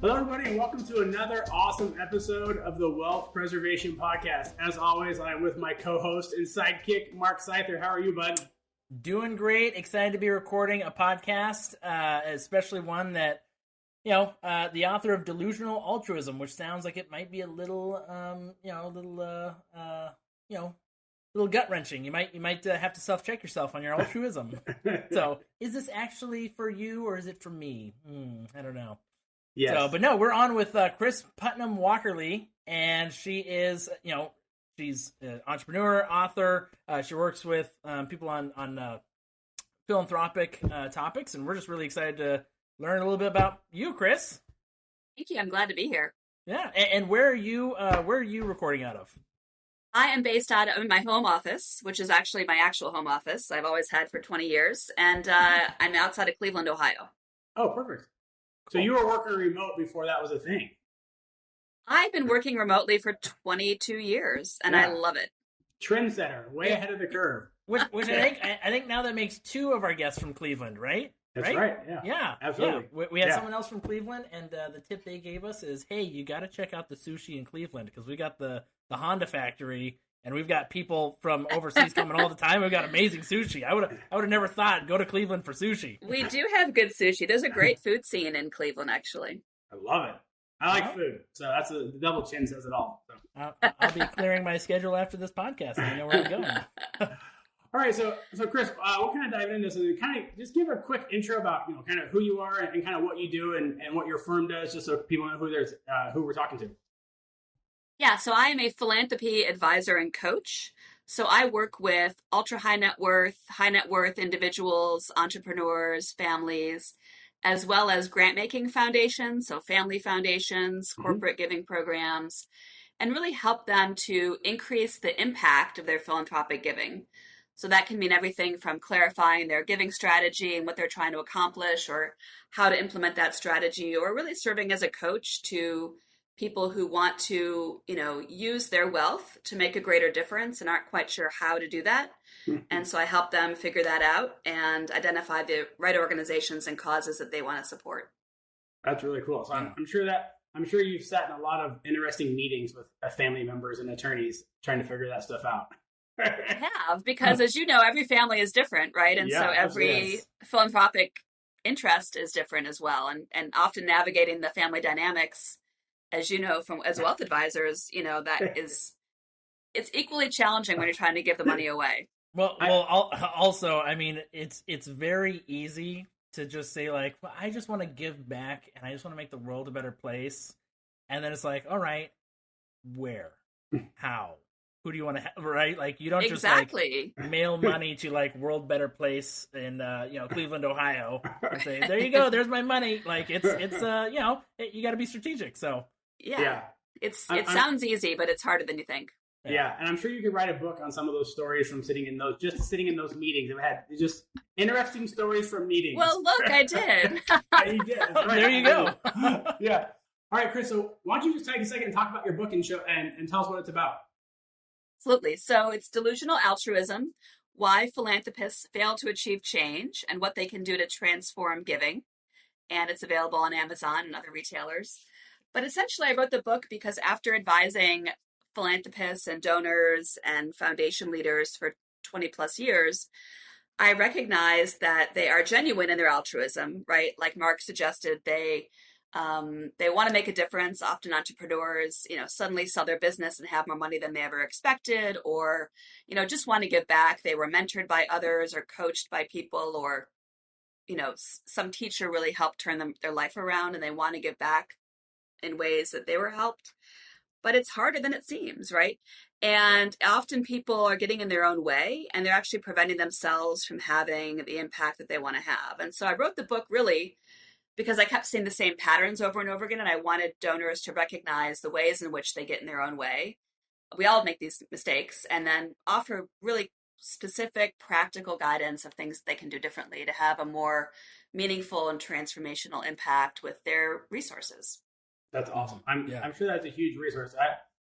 Hello, everybody, and welcome to another awesome episode of the Wealth Preservation Podcast. As always, I'm with my co-host and sidekick, Mark Seither. How are you, bud? Doing great. Excited to be recording a podcast, especially one that, the author of Delusional Altruism, which sounds like it might be a little, little gut wrenching. You might have to self-check yourself on your altruism. So, is this actually for you or is it for me? I don't know. Yes. So, but no, we're on with Kris Putnam-Walkerly, and she is, she's an entrepreneur, author. She works with people on philanthropic topics, and we're just really excited to learn a little bit about you, Kris. Thank you. I'm glad to be here. Yeah, and where are you recording out of? I am based out of my home office, which is actually my actual home office. I've always had for 20 years, and I'm outside of Cleveland, Ohio. Oh, perfect. So you were working remote before that was a thing. I've been working remotely for 22 years, and I love it. Trendsetter, way ahead of the curve. Which I think now that makes two of our guests from Cleveland, right? That's right. Yeah, absolutely. Yeah. We had someone else from Cleveland, and the tip they gave us is, hey, you got to check out the sushi in Cleveland because we got the Honda factory, and we've got people from overseas coming all the time. We've got amazing sushi. I would have never thought go to Cleveland for sushi. We do have good sushi. There's a great food scene in Cleveland, actually. I love it. I like food, so the double chin says it all. So. I'll be clearing my schedule after this podcast. I know where I'm going. All right, so Kris, we'll kind of dive into this and kind of just give a quick intro about kind of who you are and kind of what you do and what your firm does, just so people know who we're talking to. Yeah, so I am a philanthropy advisor and coach. So I work with ultra high net worth individuals, entrepreneurs, families, as well as grant making foundations, so family foundations, corporate giving programs, and really help them to increase the impact of their philanthropic giving. So that can mean everything from clarifying their giving strategy and what they're trying to accomplish or how to implement that strategy, or really serving as a coach to people who want to, use their wealth to make a greater difference and aren't quite sure how to do that. And so I help them figure that out and identify the right organizations and causes that they want to support. That's really cool. So I'm sure you've sat in a lot of interesting meetings with family members and attorneys trying to figure that stuff out. I have, because as you know, every family is different, right? And so every philanthropic interest is different as well. And often navigating the family dynamics, as you know, as wealth advisors, it's equally challenging when you're trying to give the money away. Well, also, I mean, it's very easy to just say like, well, I just want to give back and I just want to make the world a better place. And then it's like, all right, where, how, who do you want to have, right? Like, you don't just like mail money to like World Better Place in, Cleveland, Ohio and say, there you go, there's my money. Like it's you got to be strategic. So. Yeah. It sounds easy, but it's harder than you think. Yeah, and I'm sure you could write a book on some of those stories from sitting in those meetings. It had just interesting stories from meetings. Well, look, I did. You did. Right. There you go. Yeah. All right, Kris. So why don't you just take a second and talk about your book and tell us what it's about? Absolutely. So it's Delusional Altruism: Why Philanthropists Fail to Achieve Change and What They Can Do to Transform Giving. And it's available on Amazon and other retailers. But essentially, I wrote the book because after advising philanthropists and donors and foundation leaders for 20 plus years, I recognized that they are genuine in their altruism, right? Like Mark suggested, they want to make a difference. Often entrepreneurs, suddenly sell their business and have more money than they ever expected, or, just want to give back. They were mentored by others or coached by people, or, some teacher really helped turn their life around and they want to give back in ways that they were helped. But it's harder than it seems, right? And often people are getting in their own way and they're actually preventing themselves from having the impact that they want to have. And so I wrote the book really because I kept seeing the same patterns over and over again. And I wanted donors to recognize the ways in which they get in their own way. We all make these mistakes, and then offer really specific practical guidance of things that they can do differently to have a more meaningful and transformational impact with their resources. That's awesome. I'm sure that's a huge resource.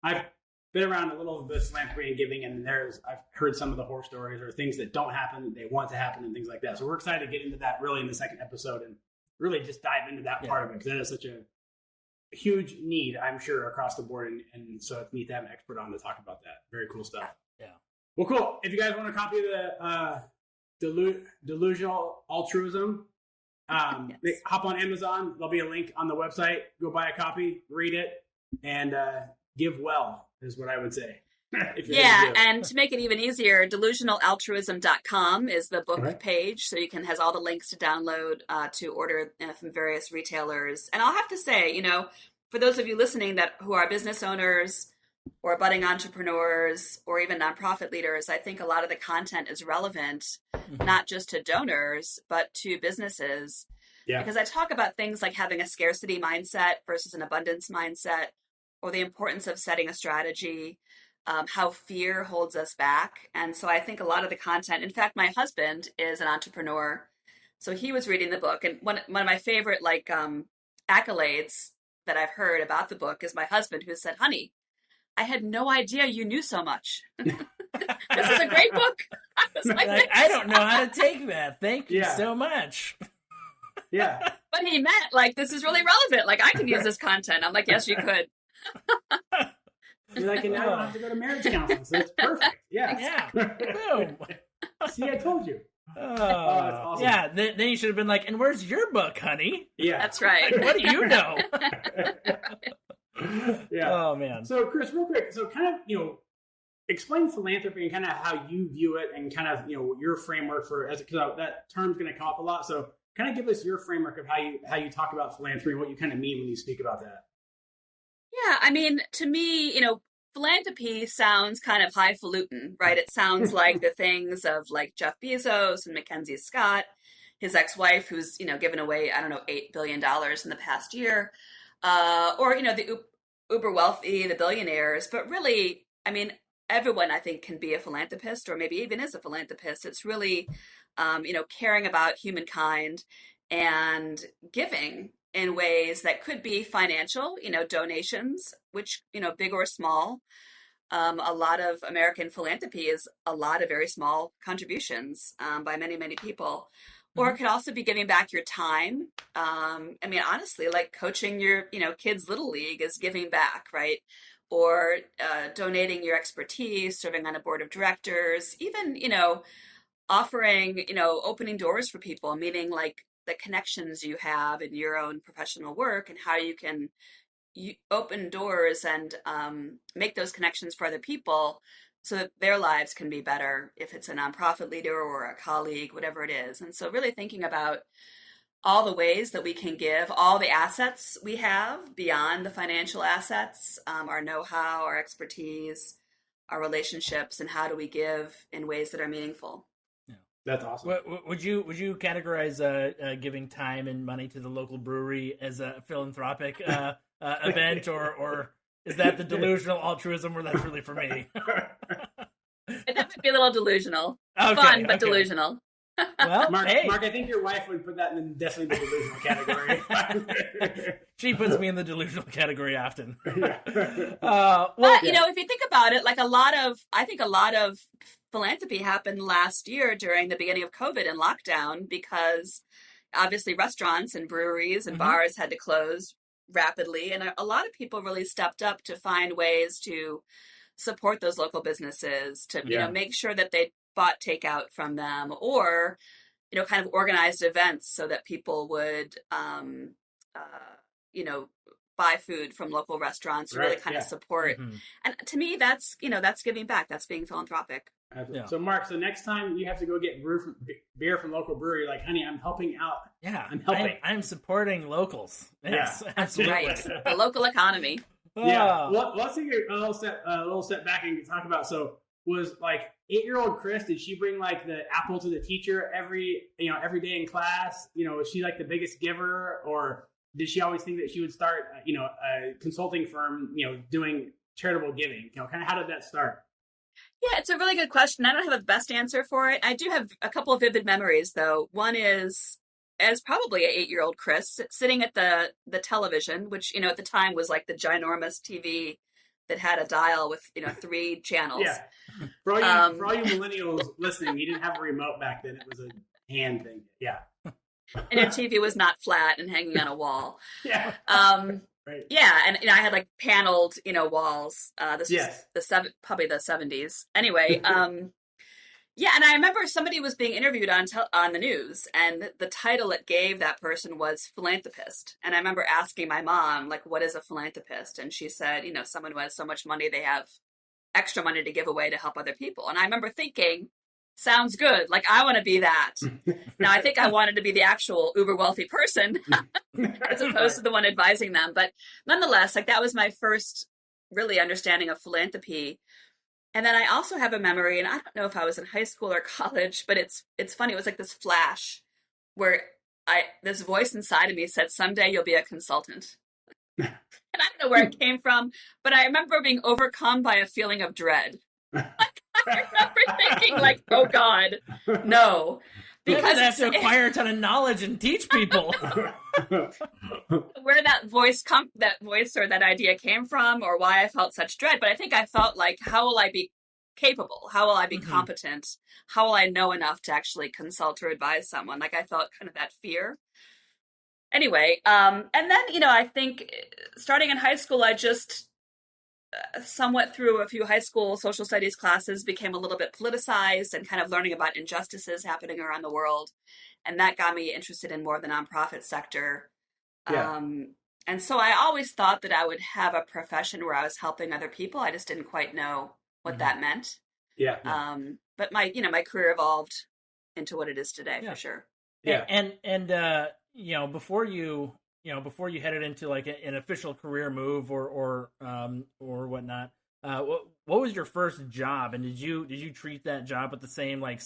I've been around a little of this philanthropy and giving, and I've heard some of the horror stories or things that don't happen that they want to happen and things like that. So we're excited to get into that really in the second episode and really just dive into that part of it, because that is such a huge need, I'm sure, across the board. And so it's neat to have an expert on to talk about that. Very cool stuff. Yeah. Well, cool. If you guys want a copy of the Delusional Altruism, hop on Amazon. There'll be a link on the website. Go buy a copy, read it, and give well is what I would say. And to make it even easier, delusionalaltruism.com is the book page. So has all the links to download, to order from various retailers. And I'll have to say, for those of you listening who are business owners or budding entrepreneurs or even nonprofit leaders, I think a lot of the content is relevant, not just to donors, but to businesses. Yeah. Because I talk about things like having a scarcity mindset versus an abundance mindset, or the importance of setting a strategy, how fear holds us back. And so I think a lot of the content, in fact, my husband is an entrepreneur. So he was reading the book. And one of my favorite accolades that I've heard about the book is my husband, who said, "Honey, I had no idea you knew so much." This is a great book. I was like, I don't know how to take that. Thank you so much. Yeah. But he meant this is really relevant. I can use this content. I'm like, yes, you could. You're like, and now I don't have to go to marriage counseling, so it's perfect. Yeah. Boom. See, I told you. Oh, that's awesome. Yeah, then you should have been like, and where's your book, honey? Yeah. That's right. What do you know? Yeah. Oh, man. So, Kris, real quick, so kind of, explain philanthropy and kind of how you view it and kind of, your framework because that term's going to come up a lot. So kind of give us your framework of how you talk about philanthropy and what you kind of mean when you speak about that. Yeah, I mean, to me, philanthropy sounds kind of highfalutin, right? It sounds like the things of Jeff Bezos and Mackenzie Scott, his ex-wife, who's, given away, $8 billion in the past year, or, the uber wealthy, the billionaires. But really, I mean, everyone, I think, can be a philanthropist, or maybe even is a philanthropist. It's really, caring about humankind and giving in ways that could be financial, donations, which, big or small. A lot of American philanthropy is a lot of very small contributions by many, many people. Or it could also be giving back your time. I mean, honestly, coaching your, kids' little league is giving back, right? Or donating your expertise, serving on a board of directors, even, offering, opening doors for people, meaning the connections you have in your own professional work and how you can open doors and make those connections for other people so that their lives can be better, if it's a nonprofit leader or a colleague, whatever it is. And so really thinking about all the ways that we can give, all the assets we have beyond the financial assets, our know-how, our expertise, our relationships, and how do we give in ways that are meaningful. That's awesome. Would you categorize giving time and money to the local brewery as a philanthropic event, or is that the delusional altruism where that's really for me? That might be a little delusional. Fun, but delusional. Well, Mark, I think your wife would put that in definitely the delusional category. She puts me in the delusional category often. But if you think about it, I think a lot of philanthropy happened last year during the beginning of COVID and lockdown, because obviously restaurants and breweries and bars had to close rapidly. And a lot of people really stepped up to find ways to support those local businesses, to make sure that they bought takeout from them, or kind of organized events so that people would buy food from local restaurants to really kind of support. And to me, that's giving back. That's being philanthropic. Yeah. So Mark, next time you have to go get beer from local brewery, honey, I'm helping out. Yeah, I'm helping. I'm supporting locals. Yes, absolutely. Right. The local economy. Yeah. Well, let's take a little step back and talk about. So was 8-year-old Kris, did she bring the apple to the teacher every day in class? Was she the biggest giver, or did she always think that she would start a consulting firm, doing charitable giving? Kind of how did that start? Yeah, it's a really good question. I don't have the best answer for it. I do have a couple of vivid memories, though. One is as probably an 8-year-old Kris sitting at the television, which, at the time was the ginormous TV that had a dial with, 3 channels. Yeah. For all you millennials listening, you didn't have a remote back then. It was a hand thing. Yeah. And your TV was not flat and hanging on a wall. Yeah. Right. Yeah, and I had like paneled, walls. This Yes. was probably the 70s. Anyway, yeah, and I remember somebody was being interviewed on the news, and the title it gave that person was philanthropist. And I remember asking my mom, like, what is a philanthropist? And she said, someone who has so much money they have extra money to give away to help other people. And I remember thinking, sounds good. Like, I want to be that. Now, I think I wanted to be the actual uber wealthy person as opposed to the one advising them. But nonetheless, like, that was my first really understanding of philanthropy. And then I also have a memory, and I don't know if I was in high school or college, but it's funny. It was like this flash where this voice inside of me said, someday you'll be a consultant. And I don't know where it came from, but I remember being overcome by a feeling of dread. I remember thinking, like, oh God, no. Because I have to acquire a ton of knowledge and teach people. Where that voice or that idea came from, or why I felt such dread. But I think I felt like, how will I be capable? How will I be competent? How will I know enough to actually consult or advise someone? Like, I felt kind of that fear. Anyway, and then, I think starting in high school, I just somewhat through a few high school social studies classes became a little bit politicized and kind of learning about injustices happening around the world. And that got me interested in more of the nonprofit sector. Yeah. And so I always thought that I would have a profession where I was helping other people. I just didn't quite know what that meant. Yeah. But my career evolved into what it is today, for sure. Yeah. And before you headed into like an official career move or whatnot, what was your first job, and did you treat that job with the same, like,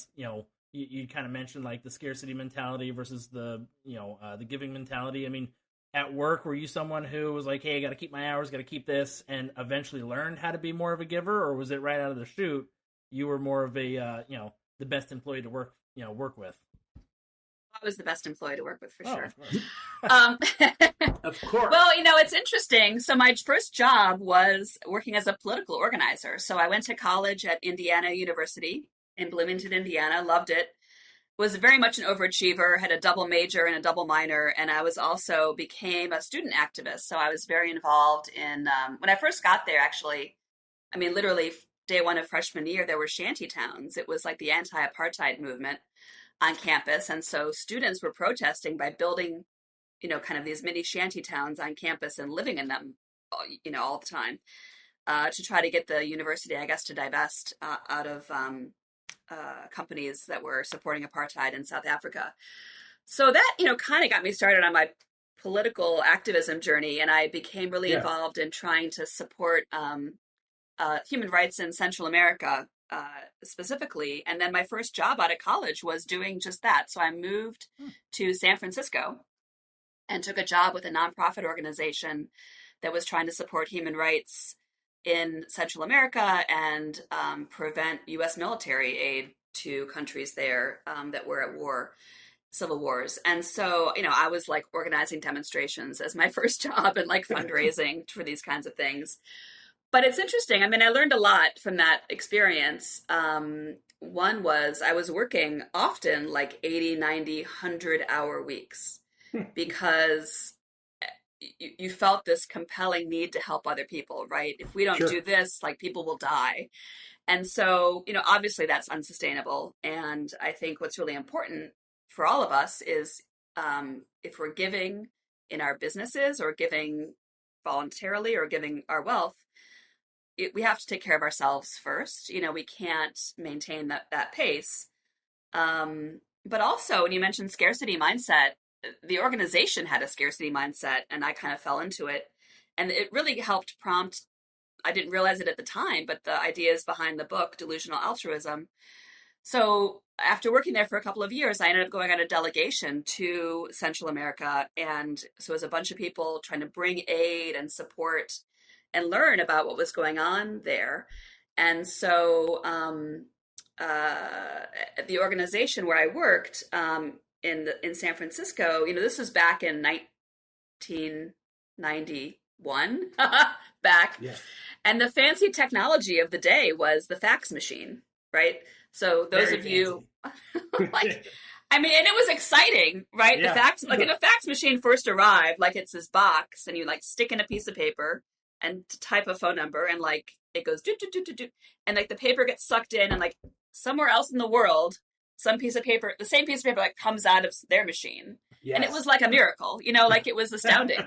you kind of mentioned like the scarcity mentality versus the giving mentality? I mean, at work, were you someone who was like, hey, I got to keep my hours, got to keep this, and eventually learned how to be more of a giver, or was it right out of the chute you were more of a the best employee to work with? I was the best employee to work with, for sure. Of course. Of course. Well, it's interesting. So my first job was working as a political organizer. So I went to college at Indiana University in Bloomington, Indiana. Loved it. Was very much an overachiever, had a double major and a double minor. And I was also became a student activist. So I was very involved in, when I first got there, actually, I mean, literally day one of freshman year, there were shanty towns. It was like the anti-apartheid movement on campus. And so students were protesting by building, kind of these mini shanty towns on campus and living in them, all the time, to try to get the university, I guess, to divest out of companies that were supporting apartheid in South Africa. So that, kind of got me started on my political activism journey. And I became really involved in trying to support human rights in Central America, specifically. And then my first job out of college was doing just that. So I moved to San Francisco and took a job with a nonprofit organization that was trying to support human rights in Central America and prevent U.S. military aid to countries there that were at war, civil wars. And so, I was like organizing demonstrations as my first job and like fundraising for these kinds of things. But it's interesting. I mean, I learned a lot from that experience. One was I was working often like 80, 90, 100-hour weeks because you felt this compelling need to help other people, right? If we don't do this, like, people will die. And so, obviously that's unsustainable. And I think what's really important for all of us is if we're giving in our businesses or giving voluntarily or giving our wealth, we have to take care of ourselves first. We can't maintain that pace. But also, when you mentioned scarcity mindset, the organization had a scarcity mindset, and I kind of fell into it. And it really helped prompt, I didn't realize it at the time, but the ideas behind the book, Delusional Altruism. So after working there for a couple of years, I ended up going on a delegation to Central America. And so it was a bunch of people trying to bring aid and support and learn about what was going on there. And so the organization where I worked in San Francisco, this was back in 1991, back. Yeah. And the fancy technology of the day was the fax machine, right? So those of you, I mean, and it was exciting, right? Yeah. The fax, like when a fax machine first arrived, like it's this box and you like stick in a piece of paper and type a phone number and like it goes do, do, do, do, do. And like the paper gets sucked in and like somewhere else in the world, some piece of paper, the same piece of paper like comes out of their machine. Yes. And it was like a miracle, you know, like it was astounding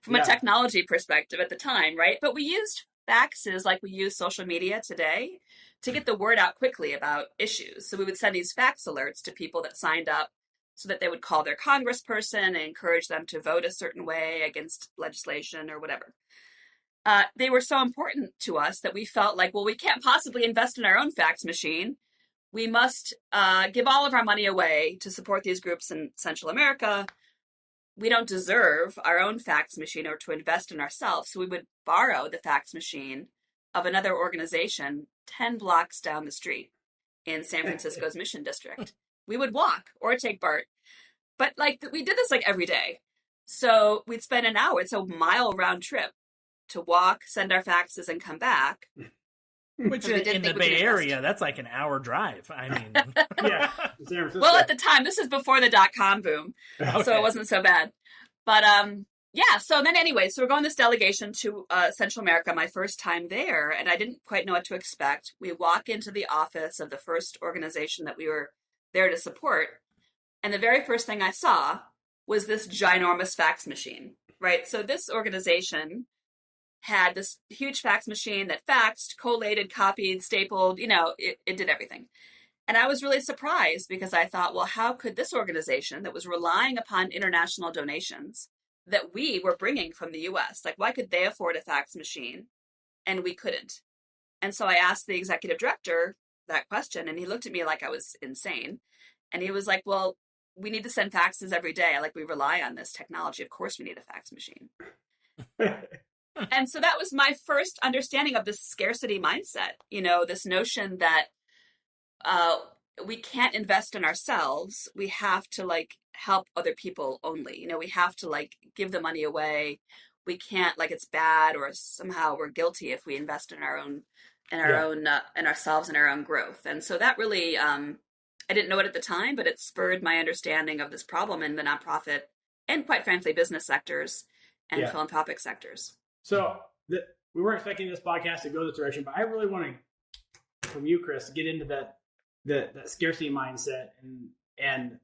from a technology perspective at the time, right? But we used faxes like we use social media today to get the word out quickly about issues. So we would send these fax alerts to people that signed up so that they would call their congressperson and encourage them to vote a certain way against legislation or whatever. They were so important to us that we felt like, well, we can't possibly invest in our own fax machine. We must give all of our money away to support these groups in Central America. We don't deserve our own fax machine or to invest in ourselves. So we would borrow the fax machine of another organization 10 blocks down the street in San Francisco's Mission District. We would walk or take BART. But like we did this like every day. So we'd spend an hour. It's a mile round trip to walk, send our faxes, and come back. Which in the Bay Area, that's like an hour drive. I mean, yeah. Well, at the time, this is before the .com boom, so it wasn't so bad. But yeah. So then, anyway, so we're going this delegation to Central America. My first time there, and I didn't quite know what to expect. We walk into the office of the first organization that we were there to support, and the very first thing I saw was this ginormous fax machine. Right. So this organization had this huge fax machine that faxed, collated, copied, stapled, you know, it did everything. And I was really surprised because I thought, well, how could this organization that was relying upon international donations that we were bringing from the US, like why could they afford a fax machine and we couldn't? And so I asked the executive director that question and he looked at me like I was insane. And he was like, well, we need to send faxes every day. Like we rely on this technology. Of course we need a fax machine. And so that was my first understanding of this scarcity mindset, you know, this notion that we can't invest in ourselves. We have to like help other people only, you know, we have to like give the money away. We can't like it's bad or somehow we're guilty if we invest in our own, in ourselves and our own growth. And so that really, I didn't know it at the time, but it spurred my understanding of this problem in the nonprofit and quite frankly, business sectors and philanthropic sectors. So we weren't expecting this podcast to go this direction, but I really want to, from you, Kris, to get into that scarcity mindset and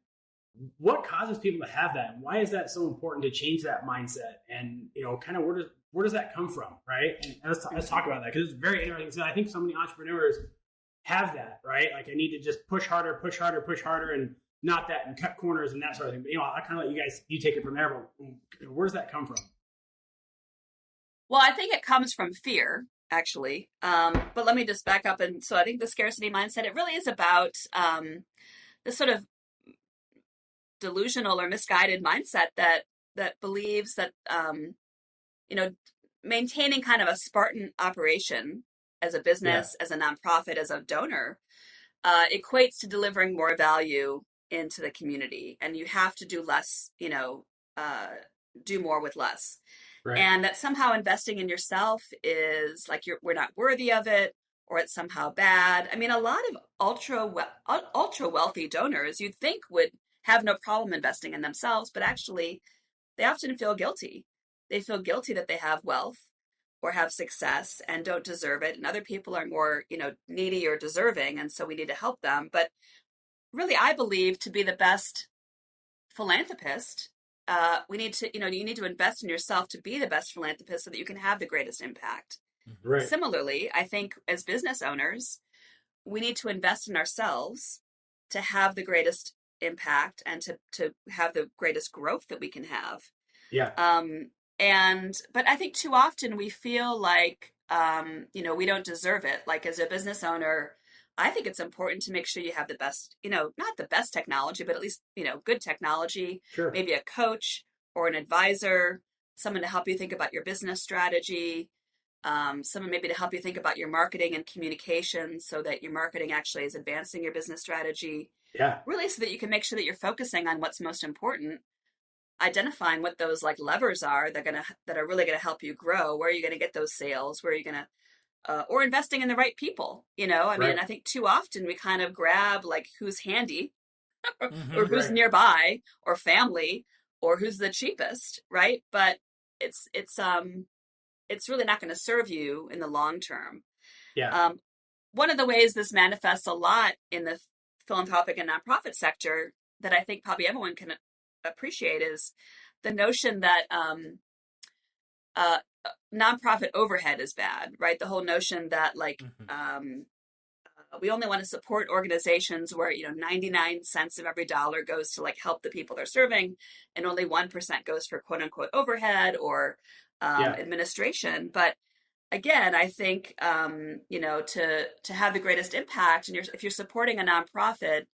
what causes people to have that, and why is that so important to change that mindset, and you know, kind of where does that come from, right? And let's talk about that because it's very interesting. So I think so many entrepreneurs have that, right? Like I need to just push harder, and not that, and cut corners and that sort of thing. But you know, I kind of let you take it from there. But where does that come from? Well, I think it comes from fear, actually. But let me just back up. And so I think the scarcity mindset, it really is about this sort of delusional or misguided mindset that believes that, you know, maintaining kind of a Spartan operation as a business, as a nonprofit, as a donor, equates to delivering more value into the community. And you have to do less, you know, do more with less. Right. And that somehow investing in yourself is like we're not worthy of it, or it's somehow bad. I mean, a lot of ultra wealthy donors you'd think would have no problem investing in themselves, but actually they often feel guilty. They feel guilty that they have wealth or have success and don't deserve it. And other people are more, you know, needy or deserving. And so we need to help them. But really, I believe to be the best philanthropist, we need to, you know, you need to invest in yourself to be the best philanthropist so that you can have the greatest impact. Right. Similarly, I think as business owners, we need to invest in ourselves to have the greatest impact and to have the greatest growth that we can have. Yeah. But I think too often we feel like, you know, we don't deserve it. Like as a business owner, I think it's important to make sure you have the best, you know, not the best technology, but at least, you know, good technology, maybe a coach or an advisor, someone to help you think about your business strategy, someone maybe to help you think about your marketing and communication so that your marketing actually is advancing your business strategy. Yeah. Really so that you can make sure that you're focusing on what's most important, identifying what those like levers are that are really going to help you grow. Where are you going to get those sales? Where are you going to or investing in the right people, you know, I mean, I think too often we kind of grab like who's handy or who's nearby or family or who's the cheapest, right? But it's really not going to serve you in the long term. Yeah. One of the ways this manifests a lot in the philanthropic and nonprofit sector that I think probably everyone can appreciate is the notion that nonprofit overhead is bad, right? The whole notion that like we only want to support organizations where 99 cents of every dollar goes to like help the people they're serving, and only 1% goes for quote unquote overhead or administration. But again, I think to have the greatest impact, and if you're supporting a nonprofit,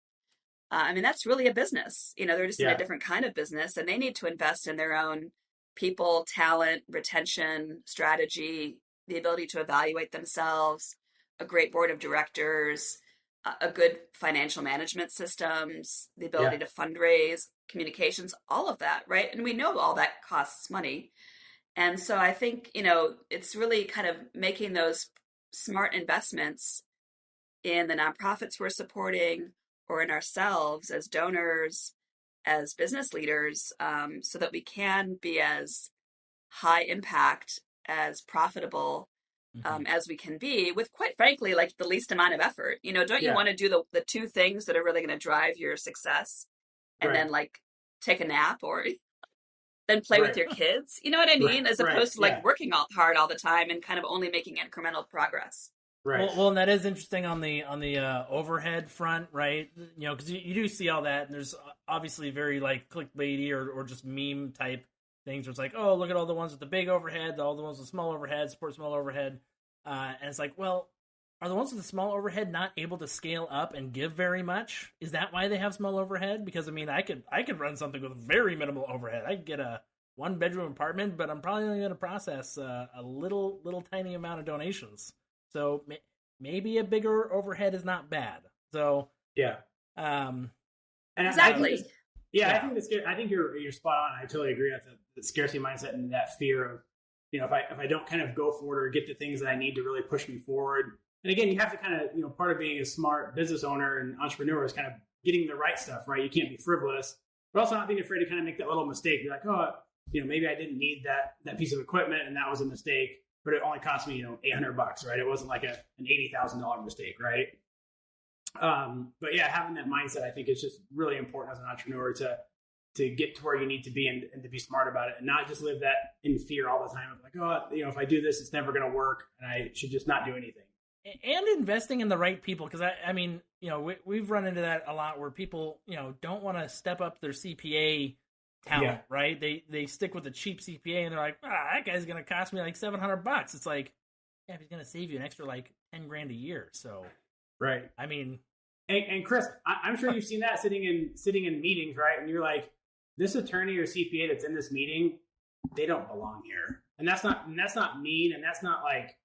I mean that's really a business. They're just in a different kind of business, and they need to invest in their own people, talent, retention, strategy, the ability to evaluate themselves, a great board of directors, a good financial management systems, the ability to fundraise, communications, all of that, right? And we know all that costs money. And so I think, it's really kind of making those smart investments in the nonprofits we're supporting or in ourselves as donors, as business leaders, so that we can be as high impact, as profitable as we can be with, quite frankly, like the least amount of effort. Don't you want to do the two things that are really going to drive your success and then like take a nap or then play with your kids? You know what I mean? As opposed to like working hard all the time and kind of only making incremental progress. Right. Well, and that is interesting on the overhead front, right? Because you do see all that, and there's obviously very like clickbaity or just meme type things where it's like, oh, look at all the ones with the big overhead, all the ones with small overhead, support small overhead, and it's like, well, are the ones with the small overhead not able to scale up and give very much? Is that why they have small overhead? Because I mean, I could run something with very minimal overhead. I could get a 1-bedroom apartment, but I'm probably only going to process a little tiny amount of donations. So maybe a bigger overhead is not bad. So and exactly. I think you're spot on. I totally agree with the scarcity mindset and that fear of, if I don't kind of go forward or get the things that I need to really push me forward. And again, you have to kind of, part of being a smart business owner and entrepreneur is kind of getting the right stuff, right? You can't be frivolous, but also not being afraid to kind of make that little mistake. Be like, oh, maybe I didn't need that piece of equipment and that was a mistake, but it only cost me, $800, right? It wasn't like an $80,000 mistake, right? But yeah, having that mindset, I think is just really important as an entrepreneur to get to where you need to be and to be smart about it and not just live that in fear all the time of like, oh, if I do this, it's never going to work and I should just not do anything. And investing in the right people. Cause I mean, we've run into that a lot where people, don't want to step up their CPA talent, right? They stick with the cheap CPA and they're like, that guy's going to cost me like $700. It's like, yeah, he's going to save you an extra like $10,000 a year. So, right. I mean, and Kris, I'm sure you've seen that sitting in meetings, right? And you're like, this attorney or CPA that's in this meeting, they don't belong here. And that's not mean. And that's not like,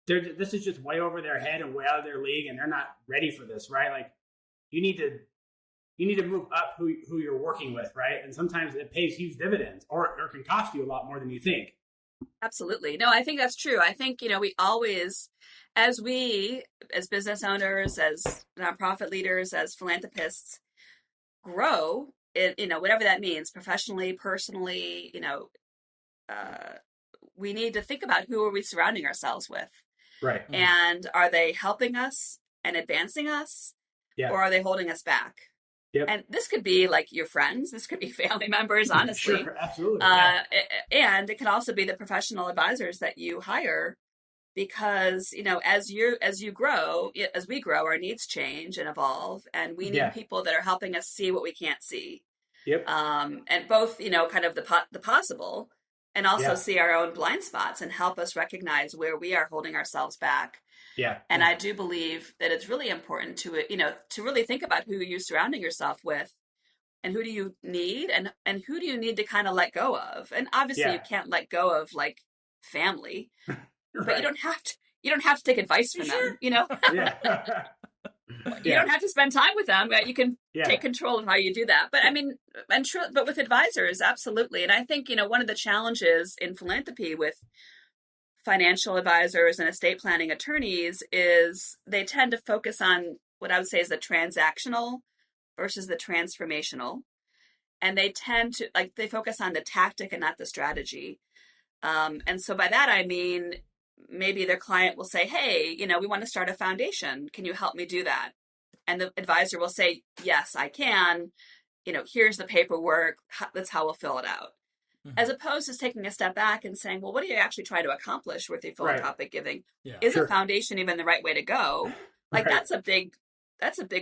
this is just way over their head and way out of their league. And they're not ready for this, right? Like you need to move up who you're working with, right? And sometimes it pays huge dividends or can cost you a lot more than you think. Absolutely. No, I think that's true. I think, we always, as business owners, as nonprofit leaders, as philanthropists grow, whatever that means, professionally, personally, we need to think about who are we surrounding ourselves with. Right. And are they helping us and advancing us? Yeah. Or are they holding us back? Yep. And this could be like your friends. This could be family members, honestly. Sure, absolutely. And it can also be the professional advisors that you hire because, as we grow, our needs change and evolve, and we need people that are helping us see what we can't see. Yep. And both, kind of the possible and also see our own blind spots and help us recognize where we are holding ourselves back. Yeah. And I do believe that it's really important to really think about who you're surrounding yourself with and who do you need and who do you need to kind of let go of. And obviously you can't let go of like family, but you don't have to take advice from them, Yeah. You don't have to spend time with them, but you can take control of how you do that. But I mean, but with advisors, absolutely. And I think, one of the challenges in philanthropy with financial advisors and estate planning attorneys is they tend to focus on what I would say is the transactional versus the transformational. And they tend to, like, they focus on the tactic and not the strategy. And so by that, I mean, maybe their client will say, hey, we want to start a foundation. Can you help me do that? And the advisor will say, yes, I can. Here's the paperwork. That's how we'll fill it out. Mm-hmm. As opposed to taking a step back and saying, well, what are you actually trying to accomplish with your philanthropic giving? Yeah. Is a foundation even the right way to go? Like, that's a big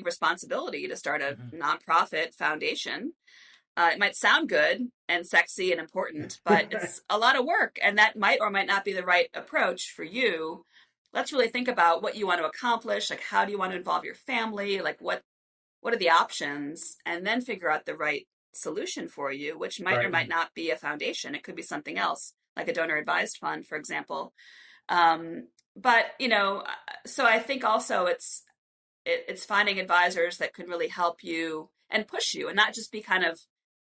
responsibility to start a nonprofit foundation. It might sound good and sexy and important, but it's a lot of work, and that might or might not be the right approach for you. Let's really think about what you want to accomplish. Like, how do you want to involve your family? Like, what are the options? And then figure out the right solution for you, which might or might not be a foundation. It could be something else, like a donor advised fund, for example. But so I think also it's finding advisors that can really help you and push you, and not just be kind of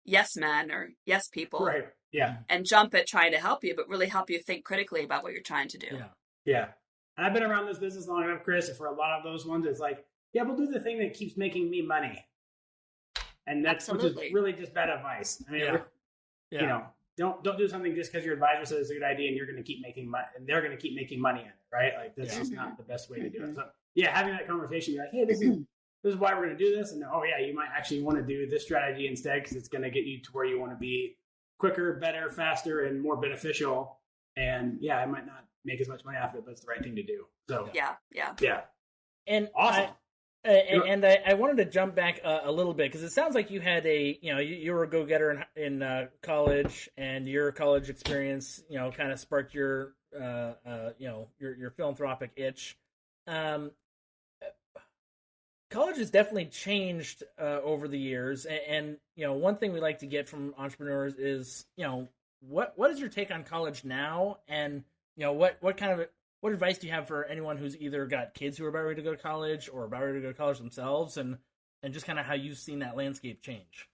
yes men or yes people, right? Yeah, and jump at trying to help you, but really help you think critically about what you're trying to do. Yeah. And I've been around this business long enough, Kris, and for a lot of those ones, it's like, yeah, we'll do the thing that keeps making me money, and that's which is really just bad advice. I mean, don't do something just because your advisor says it's a good idea, and you're going to keep making money, and they're going to keep making money in it, right? Like, that's just not the best way to do it. So, having that conversation, be like, hey, this is why we're going to do this. And you might actually want to do this strategy instead, because it's going to get you to where you want to be quicker, better, faster, and more beneficial. And I might not make as much money off it, but it's the right thing to do. So yeah. And awesome. I wanted to jump back a little bit, because it sounds like you had you were a go-getter in college, and your college experience, kind of sparked your philanthropic itch. College has definitely changed over the years, and one thing we like to get from entrepreneurs is what is your take on college now, and what advice do you have for anyone who's either got kids who are about ready to go to college or about ready to go to college themselves, and just kind of how you've seen that landscape change?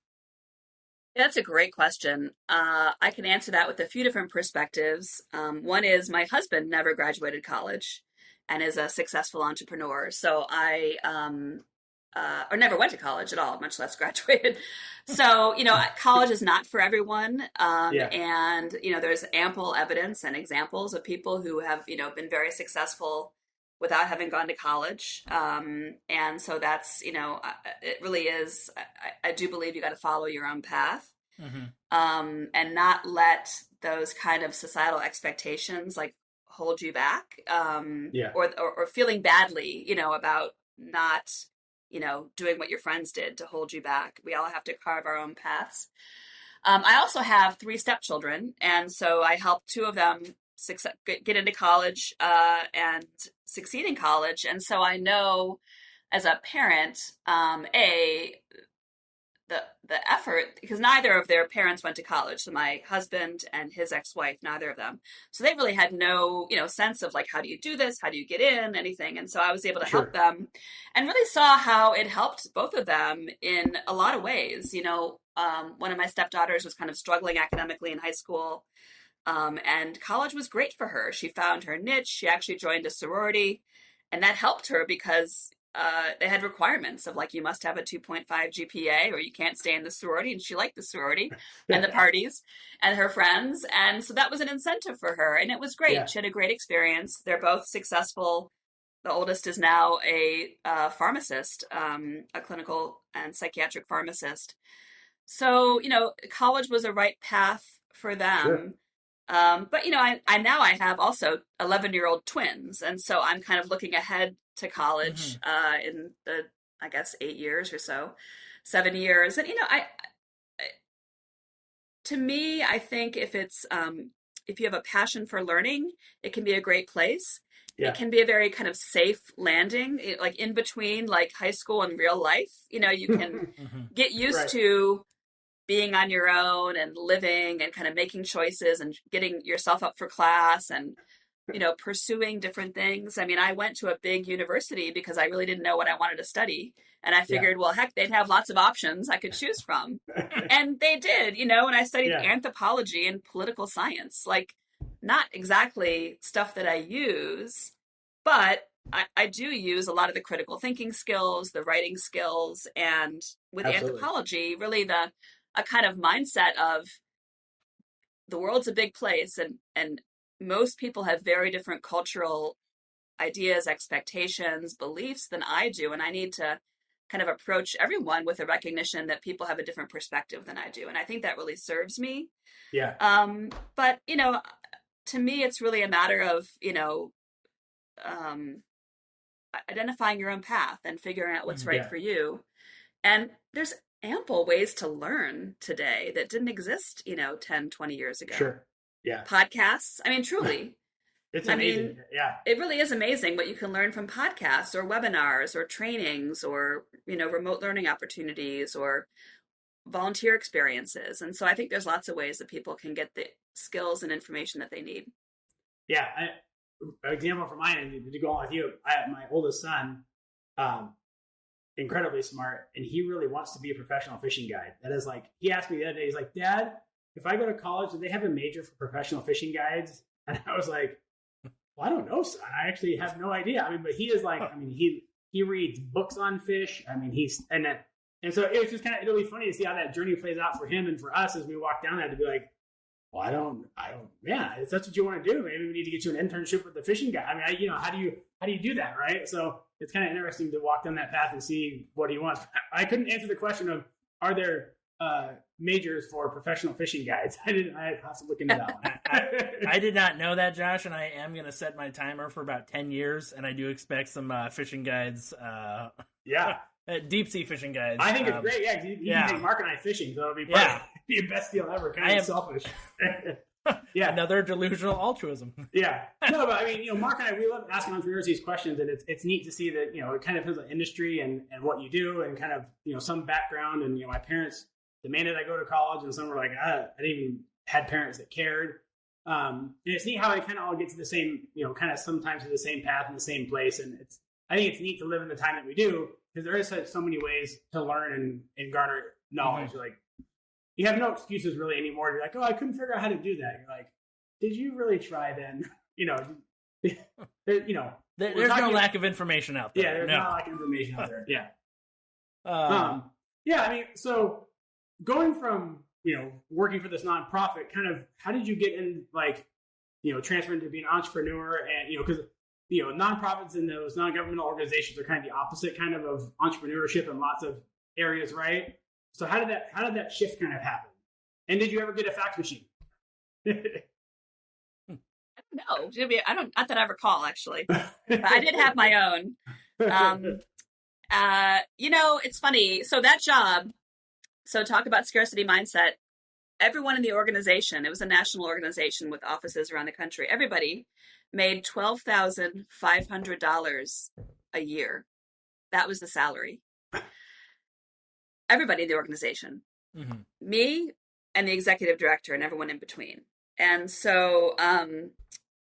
That's a great question. I can answer that with a few different perspectives. One is my husband never graduated college and is a successful entrepreneur. So I or never went to college at all, much less graduated. So, college is not for everyone. And, there's ample evidence and examples of people who have, been very successful without having gone to college. And so that's, it really is, I do believe you got to follow your own path, and not let those kind of societal expectations like hold you back, or feeling badly, about not, doing what your friends did to hold you back. We all have to carve our own paths. I also have 3 stepchildren, and so I helped 2 of them get into college and succeed in college. And so I know, as a parent, the effort, because neither of their parents went to college. So my husband and his ex-wife, neither of them. So they really had no, sense of like, how do you do this? How do you get in? Anything. And so I was able to help them, and really saw how it helped both of them in a lot of ways. One of my stepdaughters was kind of struggling academically in high school. And college was great for her. She found her niche. She actually joined a sorority, and that helped her because they had requirements of like, you must have a 2.5 GPA or you can't stay in the sorority. And she liked the sorority and the parties and her friends. And so that was an incentive for her. And it was great. Yeah. She had a great experience. They're both successful. The oldest is now a pharmacist, a clinical and psychiatric pharmacist. So, college was a right path for them. Sure. But, I have also 11-year-old twins. And so I'm kind of looking ahead to college in the, 8 years or so, 7 years. And, to me, I think if it's, if you have a passion for learning, it can be a great place. Yeah. It can be a very kind of safe landing, like in between like high school and real life. You can get used to being on your own and living and kind of making choices and getting yourself up for class and, pursuing different things. I mean, I went to a big university because I really didn't know what I wanted to study. And I figured, well, heck, they'd have lots of options I could choose from. And they did, and I studied anthropology and political science, like not exactly stuff that I use, but I do use a lot of the critical thinking skills, the writing skills, and with anthropology, really a kind of mindset of the world's a big place, and most people have very different cultural ideas, expectations, beliefs than I do, and I need to kind of approach everyone with a recognition that people have a different perspective than I do, and I think that really serves me. Yeah. But to me, it's really a matter of identifying your own path and figuring out what's right for you. And there's ample ways to learn today that didn't exist, 10, 20 years ago. Sure. Yeah. Podcasts. I mean, truly. It's amazing. It really is amazing what you can learn from podcasts or webinars or trainings or, remote learning opportunities or volunteer experiences. And so I think there's lots of ways that people can get the skills and information that they need. Yeah. An example from mine, to go on with you, my oldest son, incredibly smart, and he really wants to be a professional fishing guide. That is like, he asked me the other day, he's like, Dad, if I go to college, do they have a major for professional fishing guides? And I was like, well, I don't know, son. I actually have no idea. I mean, but he is like, I mean, he reads books on fish. I mean, and so it was just it'll be funny to see how that journey plays out for him and for us as we walk down that, to be like, well, I don't, yeah, if that's what you want to do, maybe we need to get you an internship with the fishing guy. I mean, how do you do that, right? So it's kind of interesting to walk down that path and see what he wants. I couldn't answer the question of, are there majors for professional fishing guides? I have to look into that one. I did not know that, Josh, and I am going to set my timer for about 10 years, and I do expect some fishing guides. Deep sea fishing guides. I think it's great. Yeah, you can take Mark and I fishing, so it'll be be the best deal ever. Kind of selfish. Yeah, another delusional altruism. Yeah, no, but I mean, Mark and I, we love asking entrepreneurs these questions, and it's neat to see that it kind of depends on industry and what you do, and kind of some background. And my parents demanded I go to college, and some were like, I didn't even had parents that cared. And it's neat how I kind of all get to the same, kind of sometimes to the same path in the same place, and I think it's neat to live in the time that we do, because there is so many ways to learn and garner knowledge. Like, you have no excuses really anymore. You're like, oh, I couldn't figure out how to do that. You're like, did you really try then? There's no lack of information out there. Yeah, there's no lack of information out there. Yeah. I mean, so going from, working for this nonprofit, kind of, how did you get in, like, transfer into being an entrepreneur? And, because, nonprofits and those non-governmental organizations are kind of the opposite kind of entrepreneurship in lots of areas, right? So how did that shift kind of happen? And did you ever get a fax machine? No, not that I recall, actually. But I did have my own. It's funny. So that job, talk about scarcity mindset. Everyone in the organization, it was a national organization with offices around the country. Everybody made $12,500 a year. That was the salary. Everybody in the organization, me and the executive director and everyone in between. And so, and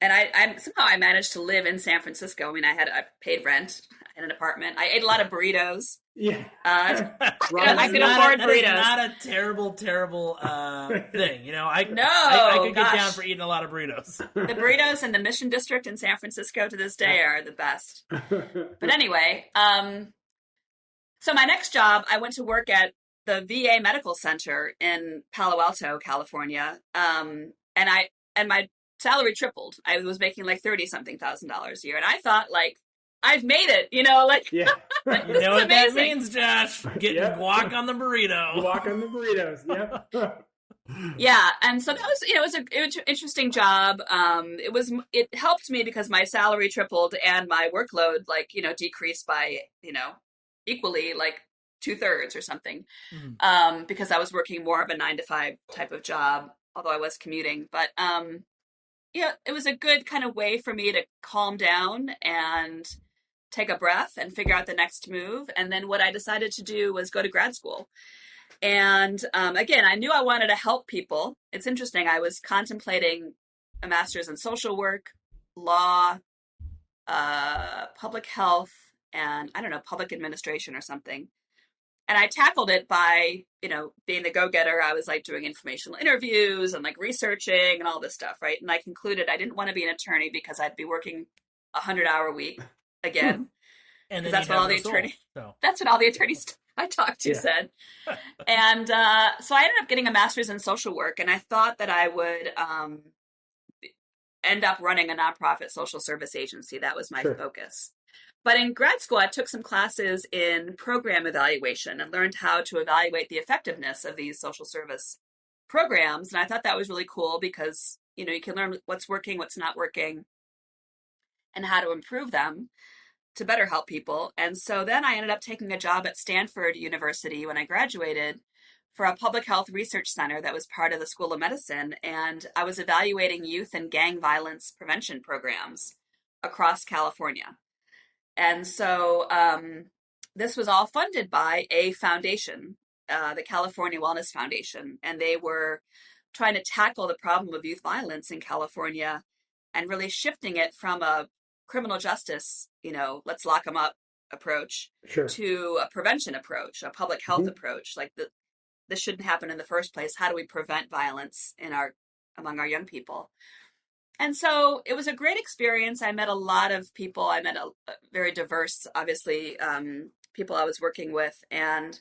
I somehow I managed to live in San Francisco. I mean, I paid rent in an apartment. I ate a lot of burritos. Yeah. I could afford burritos. That is not a terrible thing. I could get down for eating a lot of burritos. The burritos in the Mission District in San Francisco to this day are the best. But anyway, so my next job, I went to work at the VA Medical Center in Palo Alto, California. And my salary tripled. I was making like $30,000 a year. And I thought, like, I've made it, like, yeah. You know what that means, Josh? Getting guac on the burrito. Guac on the burritos. Yep. Yeah. And so that was, it was an interesting job. It helped me because my salary tripled and my workload, like, decreased by, equally, like 2/3 or something. Because I was working more of a 9-to-5 type of job, although I was commuting. But, it was a good kind of way for me to calm down and take a breath and figure out the next move. And then what I decided to do was go to grad school. And again, I knew I wanted to help people. It's interesting. I was contemplating a master's in social work, law, public health, and public administration or something. And I tackled it by, being the go-getter. I was like doing informational interviews and like researching and all this stuff, right? And I concluded I didn't want to be an attorney because I'd be working 100-hour week. again. And then That's you'd what all have the no soul, attorney. so. That's what all the attorneys I talked to said. And so I ended up getting a master's in social work, and I thought that I would end up running a nonprofit social service agency. That was my focus. But in grad school, I took some classes in program evaluation and learned how to evaluate the effectiveness of these social service programs. And I thought that was really cool because, you know, you can learn what's working, what's not working, and how to improve them to better help people. And so then I ended up taking a job at Stanford University when I graduated for a public health research center that was part of the School of Medicine. And I was evaluating youth and gang violence prevention programs across California. And so this was all funded by a foundation, the California Wellness Foundation. And they were trying to tackle the problem of youth violence in California and really shifting it from a criminal justice, you know, let's lock them up approach to a prevention approach, a public health approach. Like this shouldn't happen in the first place. How do we prevent violence among our young people? And so it was a great experience. I met a lot of people. I met a very diverse, obviously, people I was working with, and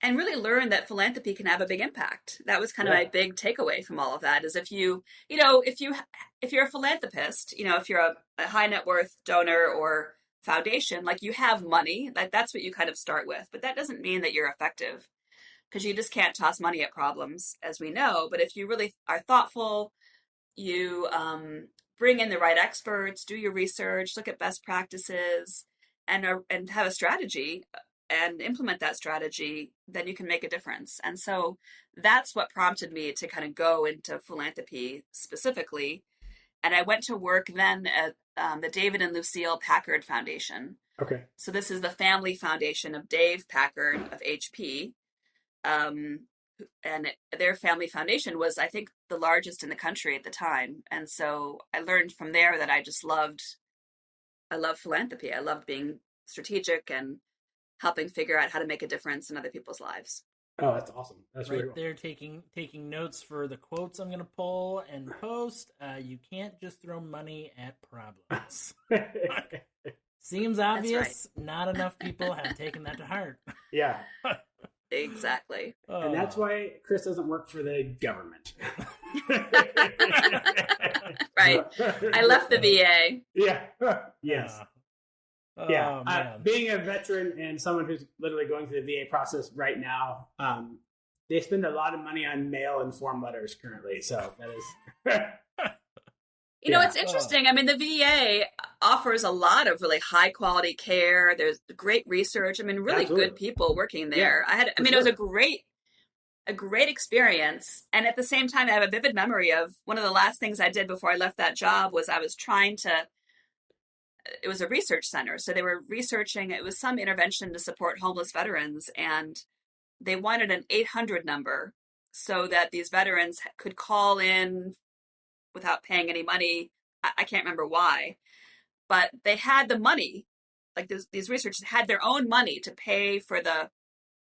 really learned that philanthropy can have a big impact. That was kind of my big takeaway from all of that. Is if you're a philanthropist, you know, if you're a high net worth donor or foundation, like you have money, like that's what you kind of start with. But that doesn't mean that you're effective, because you just can't toss money at problems, as we know. But if you really are thoughtful, you bring in the right experts, do your research, look at best practices, and have a strategy and implement that strategy, then you can make a difference. And so that's what prompted me to kind of go into philanthropy specifically. And I went to work then at the David and Lucille Packard Foundation. Okay. So this is the family foundation of Dave Packard of HP. And their family foundation was, I think, the largest in the country at the time. And so I learned from there that I love philanthropy. I loved being strategic and helping figure out how to make a difference in other people's lives. Oh, that's awesome. That's right really cool. There, taking notes for the quotes I'm going to pull and post. You can't just throw money at problems. Seems obvious. Right. Not enough people have taken that to heart. Yeah. Exactly. And that's why Kris doesn't work for the government. Right. I left the VA. Yeah. Yes. Being a veteran and someone who's literally going through the VA process right now, they spend a lot of money on mail and form letters currently. So that is... You know, it's interesting. I mean, the VA offers a lot of really high quality care. There's great research. I mean, really good people working there. Yeah, it was a great experience. And at the same time, I have a vivid memory of one of the last things I did before I left that job was I was it was a research center. So they were researching, it was some intervention to support homeless veterans. And they wanted an 800 number so that these veterans could call in without paying any money. I can't remember why, but they had the money. Like these researchers had their own money to pay for the,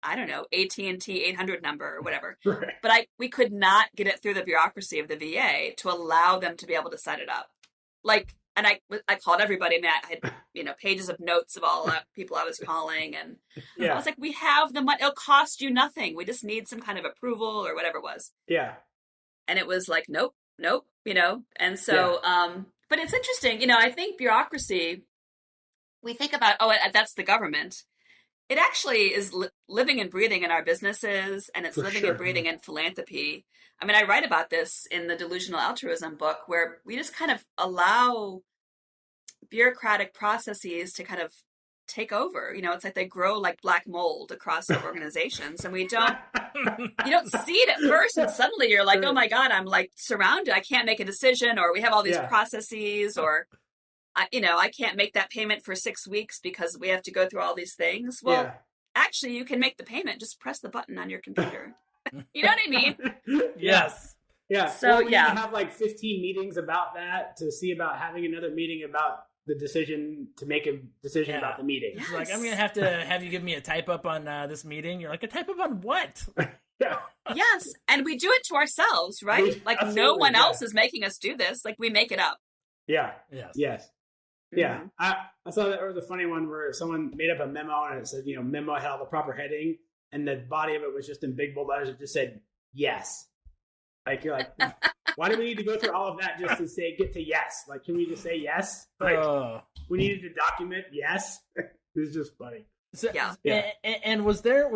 I don't know, AT&T 800 number or whatever. Right. But we could not get it through the bureaucracy of the VA to allow them to be able to set it up. And I called everybody, and I had, pages of notes of all the people I was calling. And I was like, we have the money. It'll cost you nothing. We just need some kind of approval or whatever it was. Yeah. And it was like, nope. And so, but it's interesting, I think bureaucracy, we think about, that's the government. It actually is living and breathing in our businesses, and it's living and breathing in philanthropy. I mean, I write about this in the Delusional Altruism book, where we just kind of allow bureaucratic processes to kind of take over. It's like they grow like black mold across our organizations, and you don't see it at first, and suddenly you're like, oh my God, I'm like surrounded. I can't make a decision, or we have all these processes, or I can't make that payment for 6 weeks because we have to go through all these things. Well, actually you can make the payment. Just press the button on your computer. You know what I mean? Yes. Yeah. So you have like 15 meetings about that to see about having another meeting about the decision to make a decision about the meeting. Yes. Like, I'm going to have you give me a type up on this meeting. You're like, a type up on what? Yes. And we do it to ourselves, right? Like no one else is making us do this. Like we make it up. Yeah. Yes. Yes. Yeah, I saw that there was a funny one where someone made up a memo and it said, memo had all the proper heading, and the body of it was just in big bold letters. It just said yes. Like you're like, why do we need to go through all of that just to say get to yes? Like, can we just say yes? Like, we needed to document yes. It was just funny. So, yeah. And was there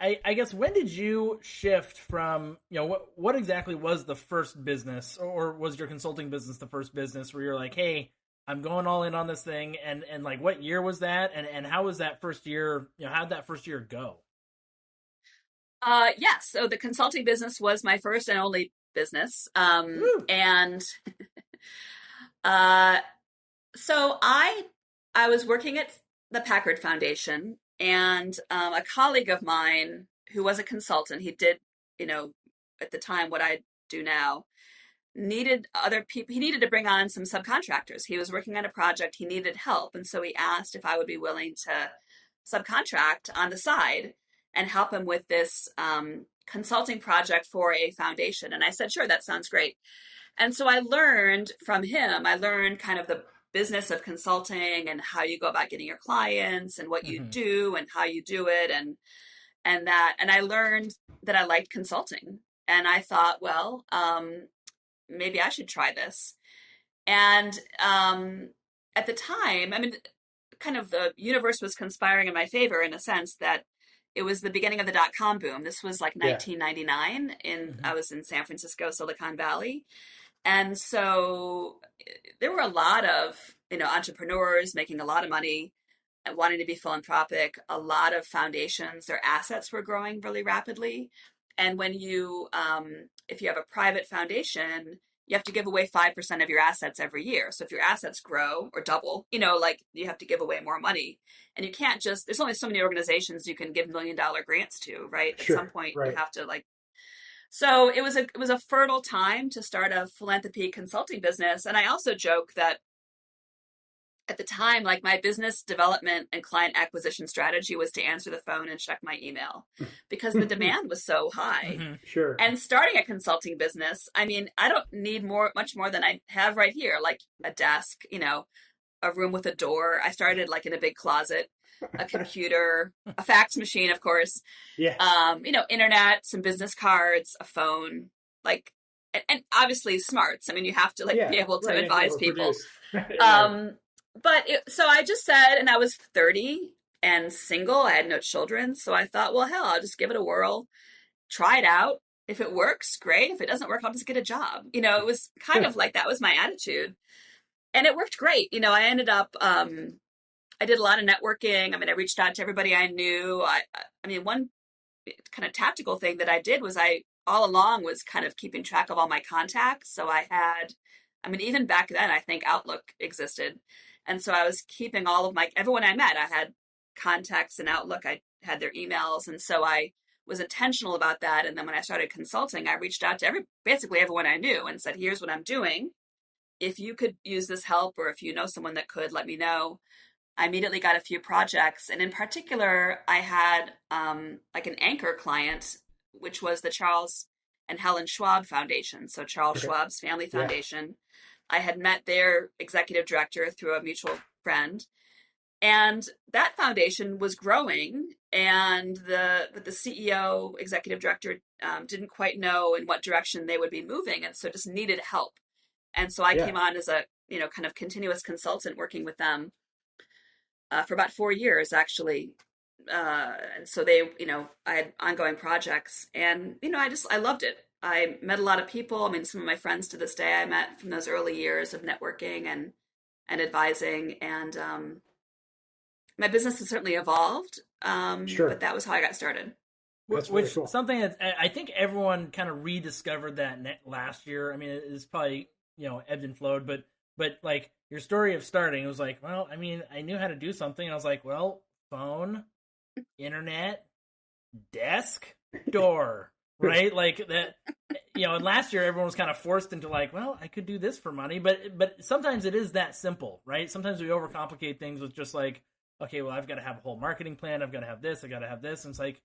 I guess when did you shift from, what exactly was the first business, or was your consulting business the first business where you're like, hey, I'm going all in on this thing, and like what year was that, and how was that first year, how'd that first year go? Yes, so the consulting business was my first and only business. And so I was working at the Packard Foundation, and a colleague of mine who was a consultant, he did, at the time what I do now, needed other people. He needed to bring on some subcontractors. He was working on a project, he needed help, and so he asked if I would be willing to subcontract on the side and help him with this consulting project for a foundation. And I said, sure, that sounds great. And so I learned from him, kind of the business of consulting and how you go about getting your clients and what you do and how you do it. And I learned that I liked consulting. And I thought, well, maybe I should try this. And at the time, kind of the universe was conspiring in my favor in a sense that it was the beginning of the dot-com boom. This was like 1999 I was in San Francisco, Silicon Valley. And so there were a lot of, entrepreneurs making a lot of money and wanting to be philanthropic. A lot of foundations, their assets were growing really rapidly. And when you, if you have a private foundation, you have to give away 5% of your assets every year. So if your assets grow or double, you have to give away more money. And you can't there's only so many organizations you can give $1 million grants to, right? Sure, at some point you have to so it was a fertile time to start a philanthropy consulting business. And I also joke that at the time, my business development and client acquisition strategy was to answer the phone and check my email because the demand was so high. Sure. And starting a consulting business, I don't need much more than I have right here, like a desk, a room with a door. I started in a big closet, a computer, a fax machine, of course. Yes. Internet, some business cards, a phone, and obviously smarts. You have to be able to advise people. So I just said, and I was 30 and single. I had no children. So I thought, well, hell, I'll just give it a whirl, try it out. If it works, great. If it doesn't work, I'll just get a job. It was kind of that was my attitude. And it worked great. I ended up, I did a lot of networking. I reached out to everybody I knew. One kind of tactical thing that I did was I all along was kind of keeping track of all my contacts. So I had, even back then, I think Outlook existed. And so I was keeping all of everyone I met, I had contacts in Outlook. I had their emails. And so I was intentional about that. And then when I started consulting, I reached out to basically everyone I knew and said, here's what I'm doing. If you could use this help, or if you know someone that could, let me know. I immediately got a few projects. And in particular, I had an anchor client, which was the Charles and Helen Schwab Foundation. So Charles Schwab's family foundation. I had met their executive director through a mutual friend. And that foundation was growing. And the CEO, executive director, didn't quite know in what direction they would be moving. And so just needed help. And so I came on as a, kind of continuous consultant working with them for about 4 years, actually. And so they, I had ongoing projects, and, I loved it. I met a lot of people. Some of my friends to this day I met from those early years of networking and advising. And my business has certainly evolved. But that was how I got started. Which really cool. Something that I think everyone kind of rediscovered that last year. It's probably, ebbed and flowed, but your story of starting, it was well, I knew how to do something. And I was well, phone, internet, desk, door, right? That, and last year everyone was kind of forced into well, I could do this for money, but sometimes it is that simple, right? Sometimes we overcomplicate things with just okay, well, I've got to have a whole marketing plan. I've got to have this. I got to have this. And it's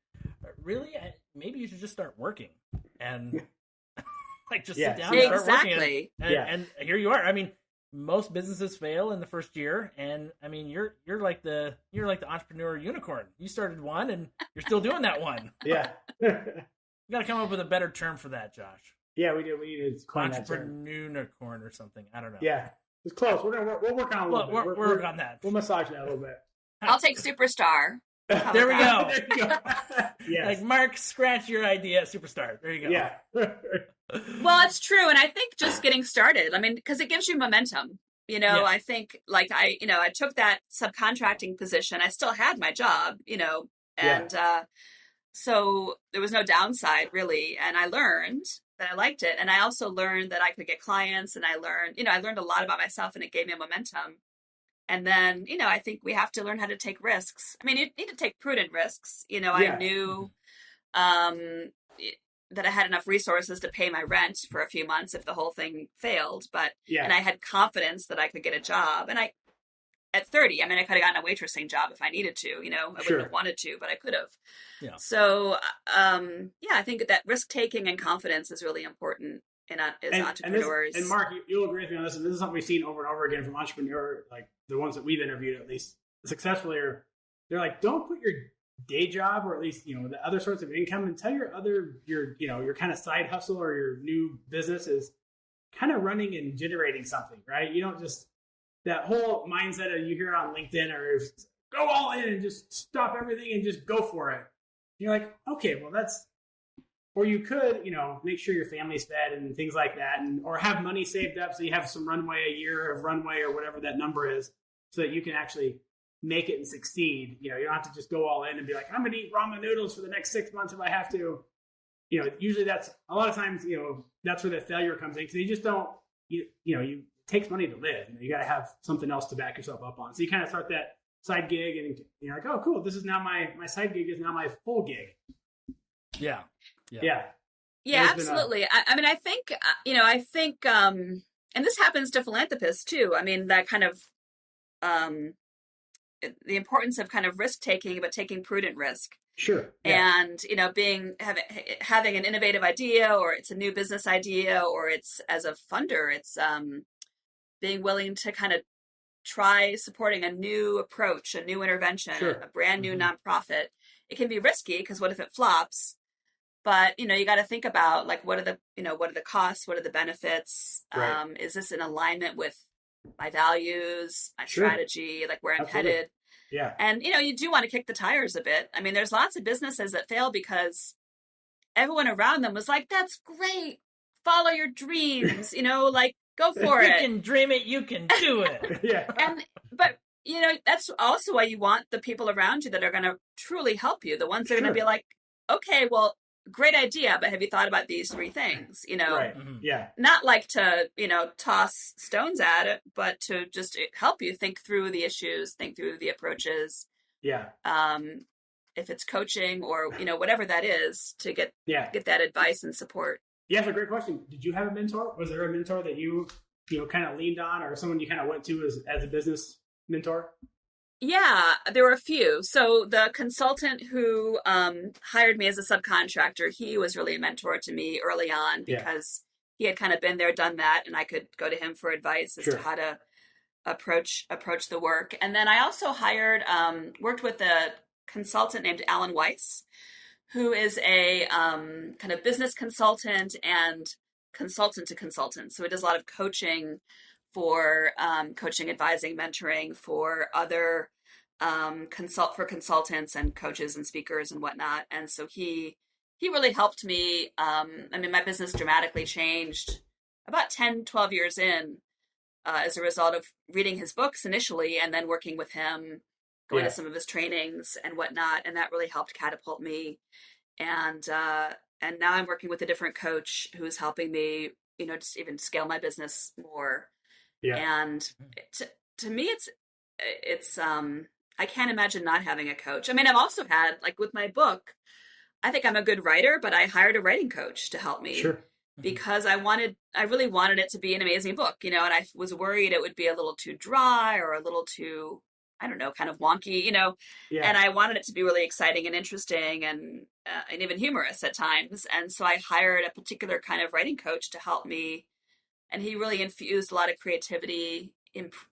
really, maybe you should just start working and just sit down and start working. And here you are. most businesses fail in the first year, and I mean, you're like the entrepreneur unicorn. You started one, and you're still doing that one. Yeah. You got to come up with a better term for that, Josh. Yeah, we did. We needed to coin that term. Entrepreneur-unicorn or something. I don't know. Yeah, it's close. We'll work on a little bit. We'll work on that. We'll massage that a little bit. I'll take superstar. There we go. There you go. Yes. Like, Mark, scratch your idea, superstar. There you go. Yeah. Well, it's true. And I think just getting started, I mean, because it gives you momentum. You know, Yeah. I think like I took that subcontracting position. I still had my job, and so there was no downside really. And I learned that I liked it. And I also learned that I could get clients, and I learned a lot about myself, and it gave me momentum. And then, I think we have to learn how to take risks. I mean, you need to take prudent risks. I knew that I had enough resources to pay my rent for a few months if the whole thing failed. And I had confidence that I could get a job. And at 30, I mean, I could have gotten a waitressing job if I needed to, I wouldn't have wanted to, but I could have. Yeah. So, I think that risk-taking and confidence is really important as entrepreneurs. And Mark, you'll agree with me on this. And this is something we've seen over and over again from entrepreneurs, like the ones that we've interviewed, at least successfully, they're like, don't quit your day job, or at least, the other sorts of income, until your kind of side hustle or your new business is kind of running and generating something, right? You don't just, that whole mindset of you hear on LinkedIn, or go all in and just stop everything and just go for it. You're like, okay, well or you could, make sure your family's fed and things like that, or have money saved up so you have some runway, a year of runway or whatever that number is, so that you can actually make it and succeed. You don't have to just go all in and be like, I'm going to eat ramen noodles for the next 6 months if I have to. Usually that's a lot of times, that's where the failure comes in, because you just don't, it takes money to live. You got to have something else to back yourself up on. So you kind of start that side gig, and you're like, oh, cool. This is now my side gig is now my full gig. Yeah. Yeah. Yeah, absolutely. I mean, I think, and this happens to philanthropists too. I mean, that kind of, the importance of kind of risk taking, but taking prudent risk. Sure. Yeah. And, having an innovative idea, or it's a new business idea, or it's as a funder, it's being willing to kind of try supporting a new approach, a new intervention, a brand new nonprofit. It can be risky, because what if it flops? But, you got to think about, like, what are the costs? What are the benefits? Right. Is this in alignment with my values, my strategy, like where I'm headed? Yeah. And, you do want to kick the tires a bit. I mean, there's lots of businesses that fail because everyone around them was like, that's great. Follow your dreams, like, go for it. You can dream it. You can do it. Yeah. But that's also why you want the people around you that are going to truly help you. The ones that are going to be like, okay, well, great idea, but have you thought about these 3 things? Right. Yeah. Not like to, toss stones at it, but to just help you think through the issues, think through the approaches. Yeah. If it's coaching or, whatever that is, to get that advice and support. Yeah, that's a great question. Did you have a mentor? Was there a mentor that you kind of leaned on, or someone you kind of went to as a business mentor? Yeah, there were a few. So the consultant who hired me as a subcontractor, he was really a mentor to me early on, because he had kind of been there, done that, and I could go to him for advice as to how to approach the work. And then I also worked with a consultant named Alan Weiss, who is a kind of business consultant and consultant to consultant. So he does a lot of coaching for coaching, advising, mentoring for other consultants and coaches and speakers and whatnot. And so he really helped me. I mean, my business dramatically changed about 10, 12 years in as a result of reading his books initially, and then working with him, going to some of his trainings and whatnot. And that really helped catapult me. And now I'm working with a different coach who's helping me, just even scale my business more. Yeah. And to me, it's I can't imagine not having a coach. I mean, I've also had, like with my book, I think I'm a good writer, but I hired a writing coach to help me. Sure. Because I really wanted it to be an amazing book, and I was worried it would be a little too dry or a little too, I don't know, kind of wonky, and I wanted it to be really exciting and interesting and even humorous at times. And so I hired a particular kind of writing coach to help me and he really infused a lot of creativity,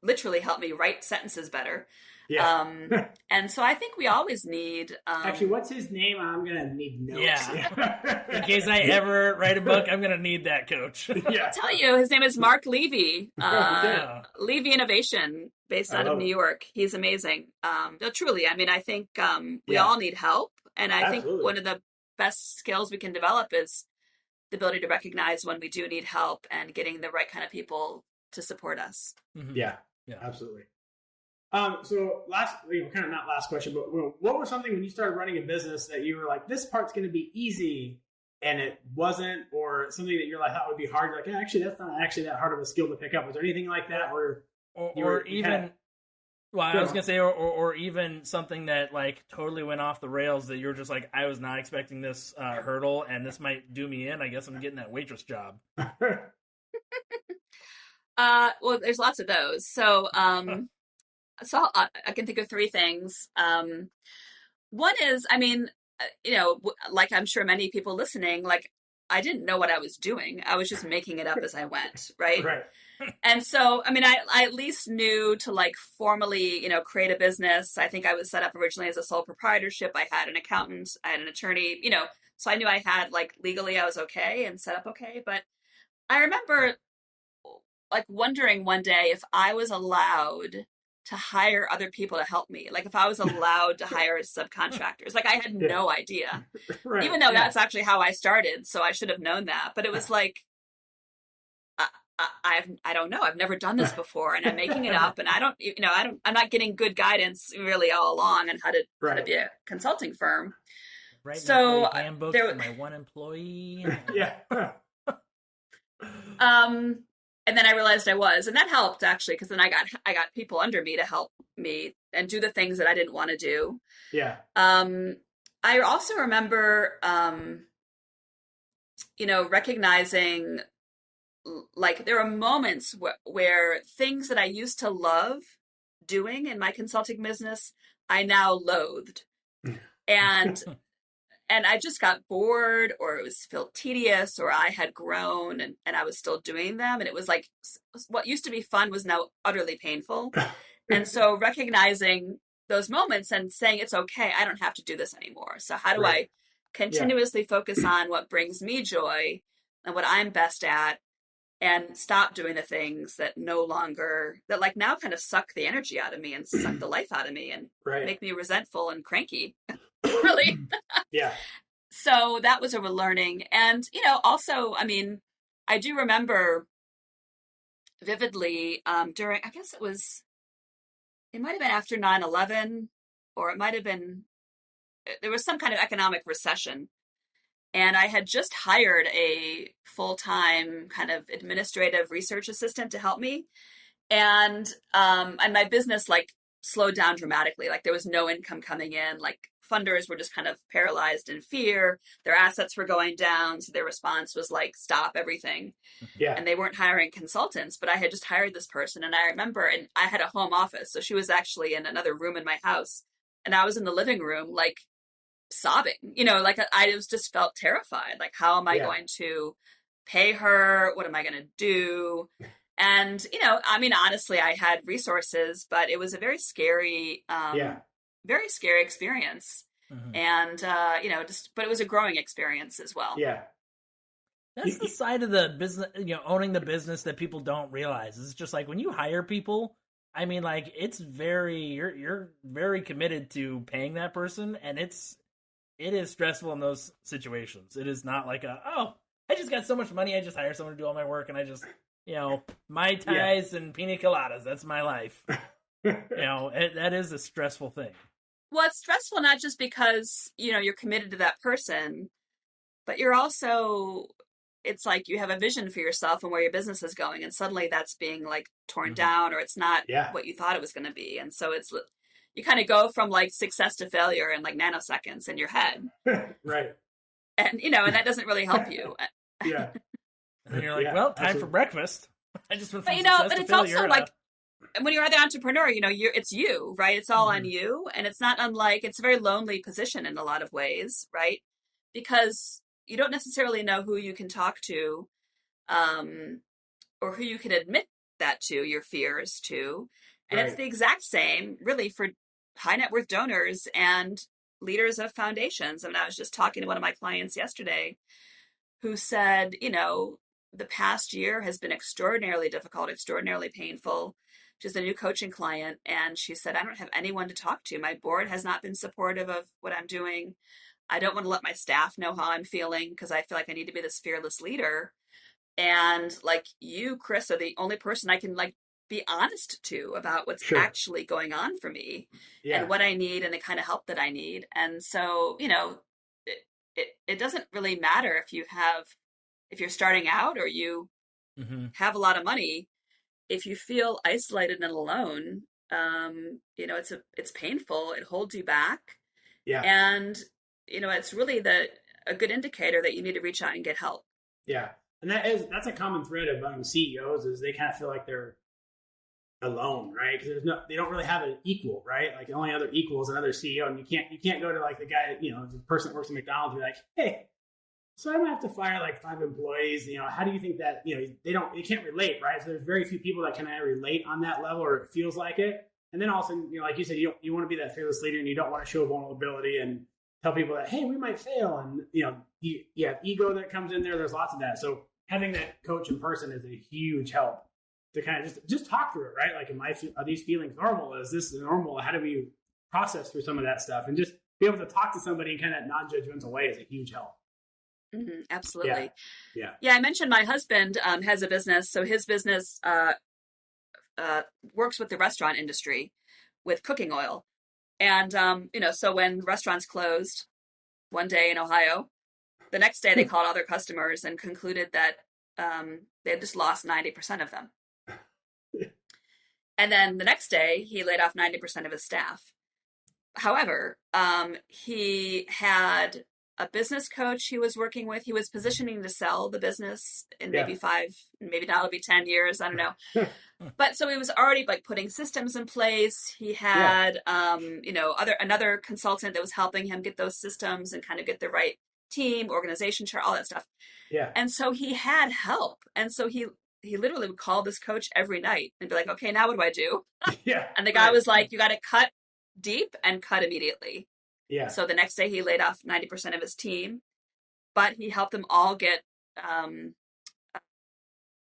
literally helped me write sentences better. Yeah. And so I think we always need. Actually, what's his name? I'm gonna need notes. Yeah. In case I ever write a book, I'm gonna need that coach. Yeah. I'll tell you, his name is Mark Levy. Yeah. Levy Innovation, based out of New York. He's amazing. No, truly, I mean, I think we all need help, and I think one of the best skills we can develop is the ability to recognize when we do need help and getting the right kind of people to support us. Mm-hmm. Yeah, absolutely. So kind of not last question, but what was something when you started running a business that you were like, this part's going to be easy and it wasn't, or something that you're like, that would be hard? You're like, yeah, actually, that's not actually that hard of a skill to pick up. Was there anything like that where I was going to say, or even something that like totally went off the rails that you're just like, I was not expecting this hurdle and this might do me in. I guess I'm getting that waitress job. Well, there's lots of those. So, so I can think of three things. One is, I mean, like I'm sure many people listening, like I didn't know what I was doing. I was just making it up as I went, right? Right. And so, I mean, I at least knew to like formally, create a business. I think I was set up originally as a sole proprietorship. I had an accountant, I had an attorney, so I knew I had like legally I was okay and set up okay. But I remember like wondering one day if I was allowed to hire other people to help me. Like if I was allowed to hire subcontractors, like I had no idea, Right. Even though that's actually how I started. So I should have known that, but it was like, I don't know. I've never done this before and I'm making it up and I'm not getting good guidance really all along on how to be a consulting firm. Right. So handbook for my one employee. Yeah. And then I realized I was, and that helped actually, because then I got people under me to help me and do the things that I didn't want to do. Yeah. I also remember, recognizing like there are moments where things that I used to love doing in my consulting business, I now loathed. And I just got bored, or it was felt tedious, or I had grown and I was still doing them. And it was like what used to be fun was now utterly painful. And so recognizing those moments and saying, it's okay, I don't have to do this anymore. So how do I continuously focus on what brings me joy and what I'm best at, and stop doing the things that like now kind of suck the energy out of me and suck the life out of me and make me resentful and cranky. Really. Yeah. So that was a learning. And, also, I mean, I do remember vividly during, I guess it might have been after 9/11, or it might have been, there was some kind of economic recession. And I had just hired a full-time kind of administrative research assistant to help me. And my business like slowed down dramatically. Like there was no income coming in, like funders were just kind of paralyzed in fear. Their assets were going down. So their response was like, stop everything. Yeah. And they weren't hiring consultants, but I had just hired this person. And I remember, and I had a home office. So she was actually in another room in my house. And I was in the living room, like sobbing, like I just felt terrified. Like, how am I going to pay her? What am I going to do? And, I mean, honestly, I had resources, but it was a very scary, very scary experience. Mm-hmm. And, but it was a growing experience as well. Yeah. That's the side of the business, owning the business that people don't realize. It's just like when you hire people, I mean, like you're very committed to paying that person, and it is stressful in those situations. It is not like I just got so much money, I just hire someone to do all my work, and I just, Mai Tais and pina coladas, that's my life. That is a stressful thing. Well, it's stressful not just because, you're committed to that person, but you're also, it's like you have a vision for yourself and where your business is going, and suddenly that's being like torn down, or it's not what you thought it was going to be. And so you kind of go from like success to failure in like nanoseconds in your head. Right. And, and that doesn't really help you. Yeah. And you're like, well, time for breakfast. I just went from but, success but to it's failure. also like, when you're the entrepreneur, it's you, right? It's all on you. And it's not unlike, it's a very lonely position in a lot of ways, right? Because you don't necessarily know who you can talk to. or who you can admit that to, your fears to. And Right. it's the exact same really for high net worth donors and leaders of foundations. I mean, I was just talking to one of my clients yesterday who said, the past year has been extraordinarily difficult, extraordinarily painful. She's a new coaching client, and she said, I don't have anyone to talk to. My board has not been supportive of what I'm doing. I don't want to let my staff know how I'm feeling because I feel like I need to be this fearless leader. And like you, Kris, are the only person I can like be honest to about what's Sure. actually going on for me Yeah. and what I need and the kind of help that I need. And so, it doesn't really matter if you're starting out or you have a lot of money. If you feel isolated and alone, it's painful. It holds you back. Yeah. And, it's really a good indicator that you need to reach out and get help. Yeah. And that's a common thread among CEOs is they kind of feel like they're alone, right? Because they don't really have an equal, right? Like the only other equal is another CEO, and you can't go to like the guy, the person that works at McDonald's and be like, hey, so I'm gonna have to fire like 5 employees. How do you think that they can't relate, right? So there's very few people that can relate on that level, or it feels like it. And then all of a sudden, like you said, you want to be that fearless leader, and you don't want to show vulnerability and tell people that, hey, we might fail, and you have ego that comes in there. There's lots of that. So having that coach in person is a huge help to kind of just talk through it, right? Like, are these feelings normal? Is this normal? How do we process through some of that stuff? And just be able to talk to somebody in kind of that non-judgmental way is a huge help. Mm-hmm, absolutely. Yeah. I mentioned my husband has a business. So his business works with the restaurant industry with cooking oil. And, so when restaurants closed one day in Ohio, the next day they called all their customers and concluded that they had just lost 90% of them. And then the next day he laid off 90% of his staff. However, he had a business coach he was working with. He was positioning to sell the business in maybe 5, maybe now it'll be 10 years. I don't know. But so he was already like putting systems in place. He had, another consultant that was helping him get those systems and kind of get the right team, organization chart, all that stuff. Yeah. And so he had help. And so he literally would call this coach every night and be like, okay, now what do I do? Yeah. And the guy was like, you got to cut deep and cut immediately. Yeah. So the next day he laid off 90% of his team, but he helped them all get,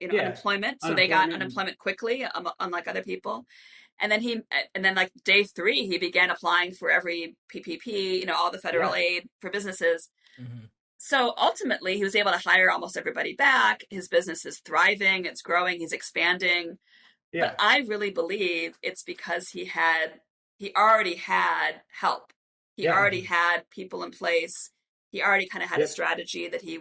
unemployment. So they got unemployment quickly, unlike other people. And then like day 3, he began applying for every PPP, all the federal aid for businesses. Mm-hmm. So ultimately he was able to hire almost everybody back. His business is thriving. It's growing. He's expanding. Yeah. But I really believe it's because he already had help. He already had people in place. He already kind of had a strategy that he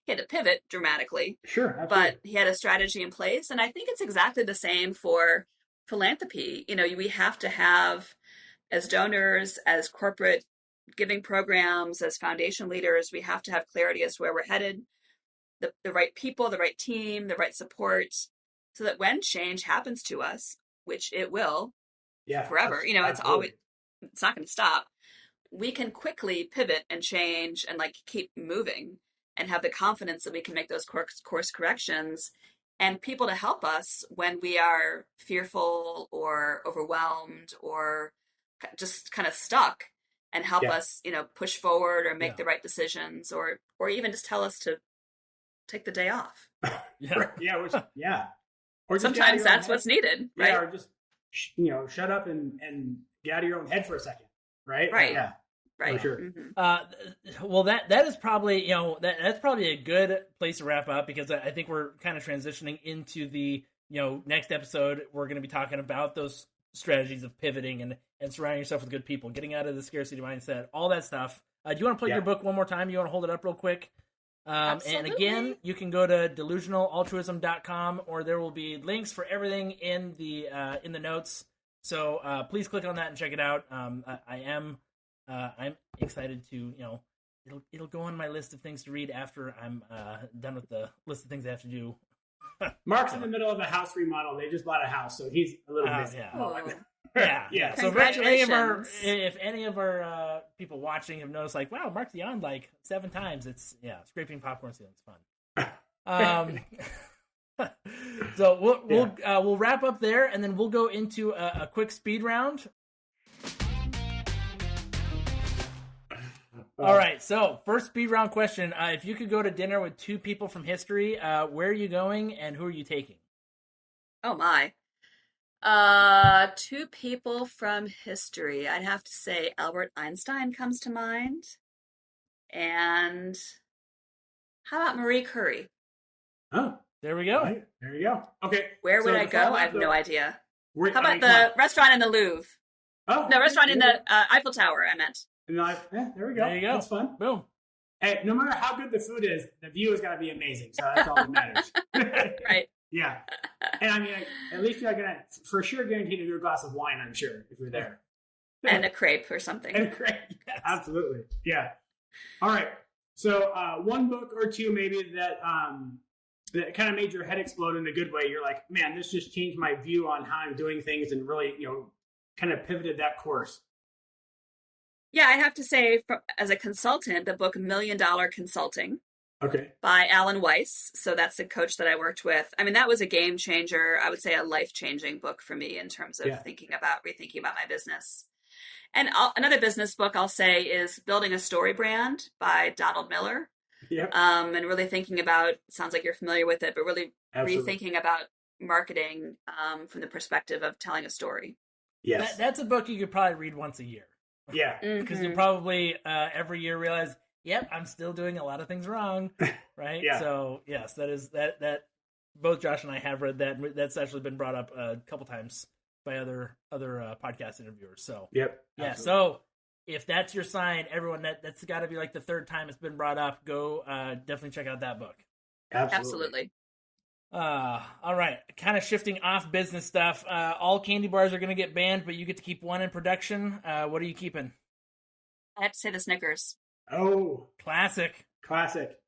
had to pivot dramatically. Sure. Absolutely. But he had a strategy in place. And I think it's exactly the same for philanthropy. We have to have, as donors, as corporate giving programs, as foundation leaders, we have to have clarity as to where we're headed, the right people, the right team, the right support, so that when change happens to us, which it will forever, it's not going to stop. We can quickly pivot and change and like keep moving and have the confidence that we can make those course corrections and people to help us when we are fearful or overwhelmed or just kind of stuck and help us, push forward or make the right decisions or even just tell us to take the day off. Or sometimes that's what's needed, right? Yeah, or just, shut up and get out of your own head for a second, right? Right. Yeah. Right. For sure. Mm-hmm. Well, that is probably that's probably a good place to wrap up because I think we're kind of transitioning into the next episode. We're going to be talking about those strategies of pivoting and surrounding yourself with good people, getting out of the scarcity mindset, all that stuff. Do you want to plug your book one more time? You want to hold it up real quick? And again, you can go to delusionalaltruism.com, or there will be links for everything in the notes. So please click on that and check it out. I'm excited to, it'll go on my list of things to read after I'm done with the list of things I have to do. Mark's in the middle of a house remodel. They just bought a house, so he's a little busy. Yeah. So if any of our people watching have noticed, like, wow, Mark's yawned like 7 times, it's scraping popcorn ceiling's fun. So we'll wrap up there, and then we'll go into a quick speed round. All right. So first speed round question: if you could go to dinner with two people from history, where are you going, and who are you taking? Oh my. Two people from history. I'd have to say Albert Einstein comes to mind. And how about Marie Curie? Oh, there we go. Right. There you go. Okay. Where would I go? I have no idea. How about the restaurant in the Louvre? Oh, no, restaurant in the Eiffel Tower, I meant. There we go. There you go. That's fun. Boom. Hey, no matter how good the food is, the view has got to be amazing. So that's all that matters. Right. Yeah. And I mean, at least you're going to, for sure, guaranteed a good glass of wine, I'm sure, if you're there. And a crepe or something. And a crepe. Yes. Absolutely. Yeah. All right. So one book or two maybe that kind of made your head explode in a good way. You're like, man, this just changed my view on how I'm doing things and really, kind of pivoted that course. Yeah, I have to say, as a consultant, the book $1 Million Consulting. Okay. By Alan Weiss. So that's the coach that I worked with. I mean, that was a game changer. I would say a life-changing book for me in terms of rethinking about my business. And another business book I'll say is Building a Story Brand by Donald Miller. Yep. And really thinking about, sounds like you're familiar with it, but really Absolutely. rethinking about marketing from the perspective of telling a story. Yes. That's a book you could probably read once a year. Yeah. Because you probably every year realize, yep, I'm still doing a lot of things wrong, right? Yeah. So yes, that both Josh and I have read that. That's actually been brought up a couple times by other podcast interviewers. So yep, yeah. absolutely. So if that's your sign, everyone, that's got to be like the third time it's been brought up. Go definitely check out that book. Absolutely. All right. Kind of shifting off business stuff. All candy bars are going to get banned, but you get to keep one in production. What are you keeping? I have to say the Snickers. Oh, classic.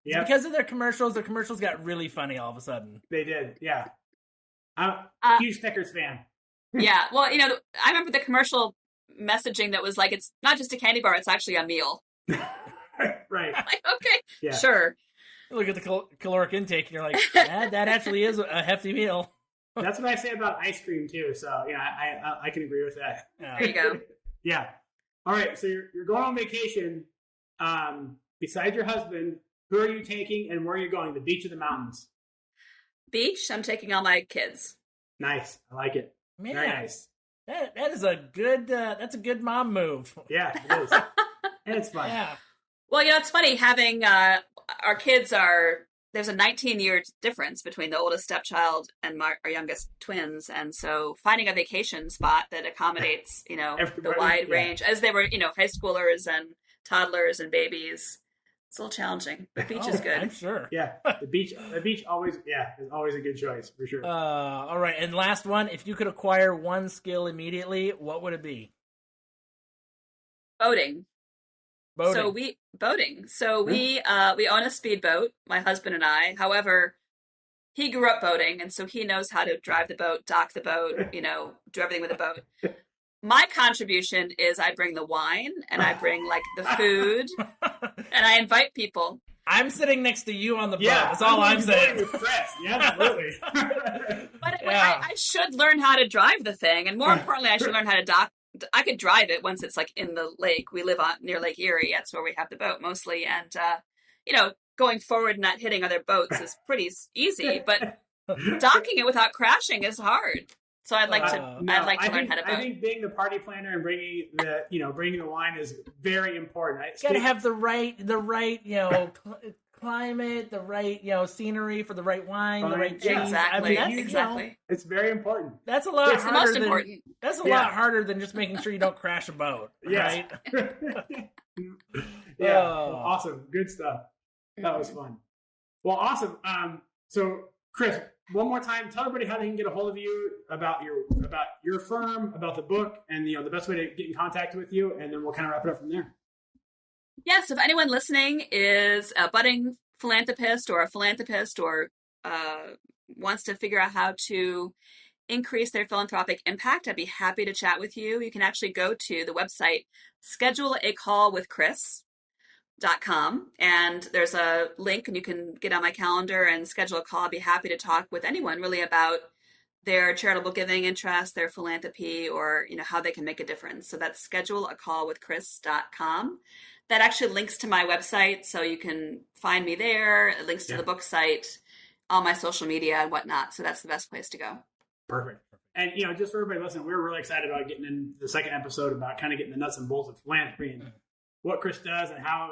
Yeah, because of their commercials got really funny all of a sudden. They did. Yeah, I'm a huge Snickers fan. Yeah, well, I remember the commercial messaging that was like, it's not just a candy bar, it's actually a meal. Right. Like, okay, yeah. Sure. Look at the caloric intake, and you're like, that actually is a hefty meal. That's what I say about ice cream too. So I can agree with that. There you go. Yeah. All right. So you're going on vacation. Besides your husband, who are you taking and where are you going? The beach or the mountains? Beach. I'm taking all my kids. Nice. I like it. Man, very nice. That is a good. That's a good mom move. Yeah, it is. And it's fun. Yeah. Well, it's funny having our kids there's a 19-year difference between the oldest stepchild and our youngest twins. And so finding a vacation spot that accommodates, the wide range as they were, high schoolers and toddlers and babies. It's a little challenging. The beach is good. I'm sure. Yeah. The beach always, is always a good choice for sure. All right. And last one, if you could acquire one skill immediately, what would it be? Boating. So we own a speedboat, my husband and I. However, he grew up boating, and so he knows how to drive the boat, dock the boat, do everything with the boat. My contribution is I bring the wine and I bring like the food and I invite people. I'm sitting next to you on the boat. That's all I'm saying. With Kris. Yeah, absolutely. But I should learn how to drive the thing, and more importantly, I should learn how to dock. I could drive it once it's like in the lake. We live near Lake Erie. That's where we have the boat mostly. And, going forward and not hitting other boats is pretty easy, but docking it without crashing is hard. So I'd like to learn how to boat. I think being the party planner and bringing the wine is very important. You gotta have the right, climate, the right, scenery for the right wine, the right cheese. Exactly. It's very important. That's a lot it's harder the most important. That's a lot harder than just making sure you don't crash a boat. Yes. Right? Yeah. Awesome. Good stuff. That was fun. Well, awesome. So Kris, one more time, tell everybody how they can get a hold of you, about your firm, about the book, and the best way to get in contact with you, and then we'll kind of wrap it up from there. Yes, if anyone listening is a budding philanthropist or a philanthropist or wants to figure out how to increase their philanthropic impact, I'd be happy to chat with you. You can actually go to the website, Schedule a Call with Kris, kris.com, and there's a link and you can get on my calendar and schedule a call. I'll be happy to talk with anyone really about their charitable giving interest, their philanthropy, or how they can make a difference. So that's schedule a call with kris.com. That actually links to my website, so you can find me there. It links to the book site, all my social media and whatnot. So that's the best place to go. Perfect. And, just for everybody listening, we're really excited about getting in the second episode about kind of getting the nuts and bolts of philanthropy and what Kris does and how,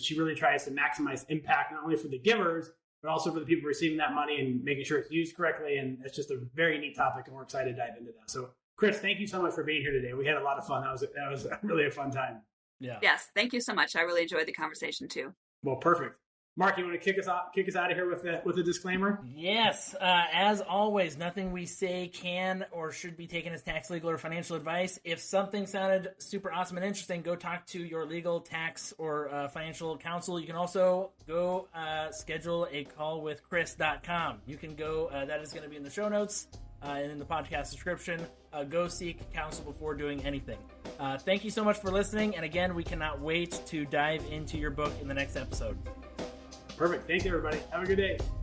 she really tries to maximize impact, not only for the givers, but also for the people receiving that money and making sure it's used correctly. And it's just a very neat topic, and we're excited to dive into that. So, Kris, thank you so much for being here today. We had a lot of fun. That was really a fun time. Yeah. Yes. Thank you so much. I really enjoyed the conversation too. Well, perfect. Mark, you want to kick us out of here with a disclaimer? Yes. As always, nothing we say can or should be taken as tax, legal, or financial advice. If something sounded super awesome and interesting, go talk to your legal, tax, or financial counsel. You can also go schedule a call with Kris.com. You can go, that is going to be in the show notes and in the podcast description. Go seek counsel before doing anything. Thank you so much for listening. And again, we cannot wait to dive into your book in the next episode. Perfect. Thanks, everybody. Have a good day.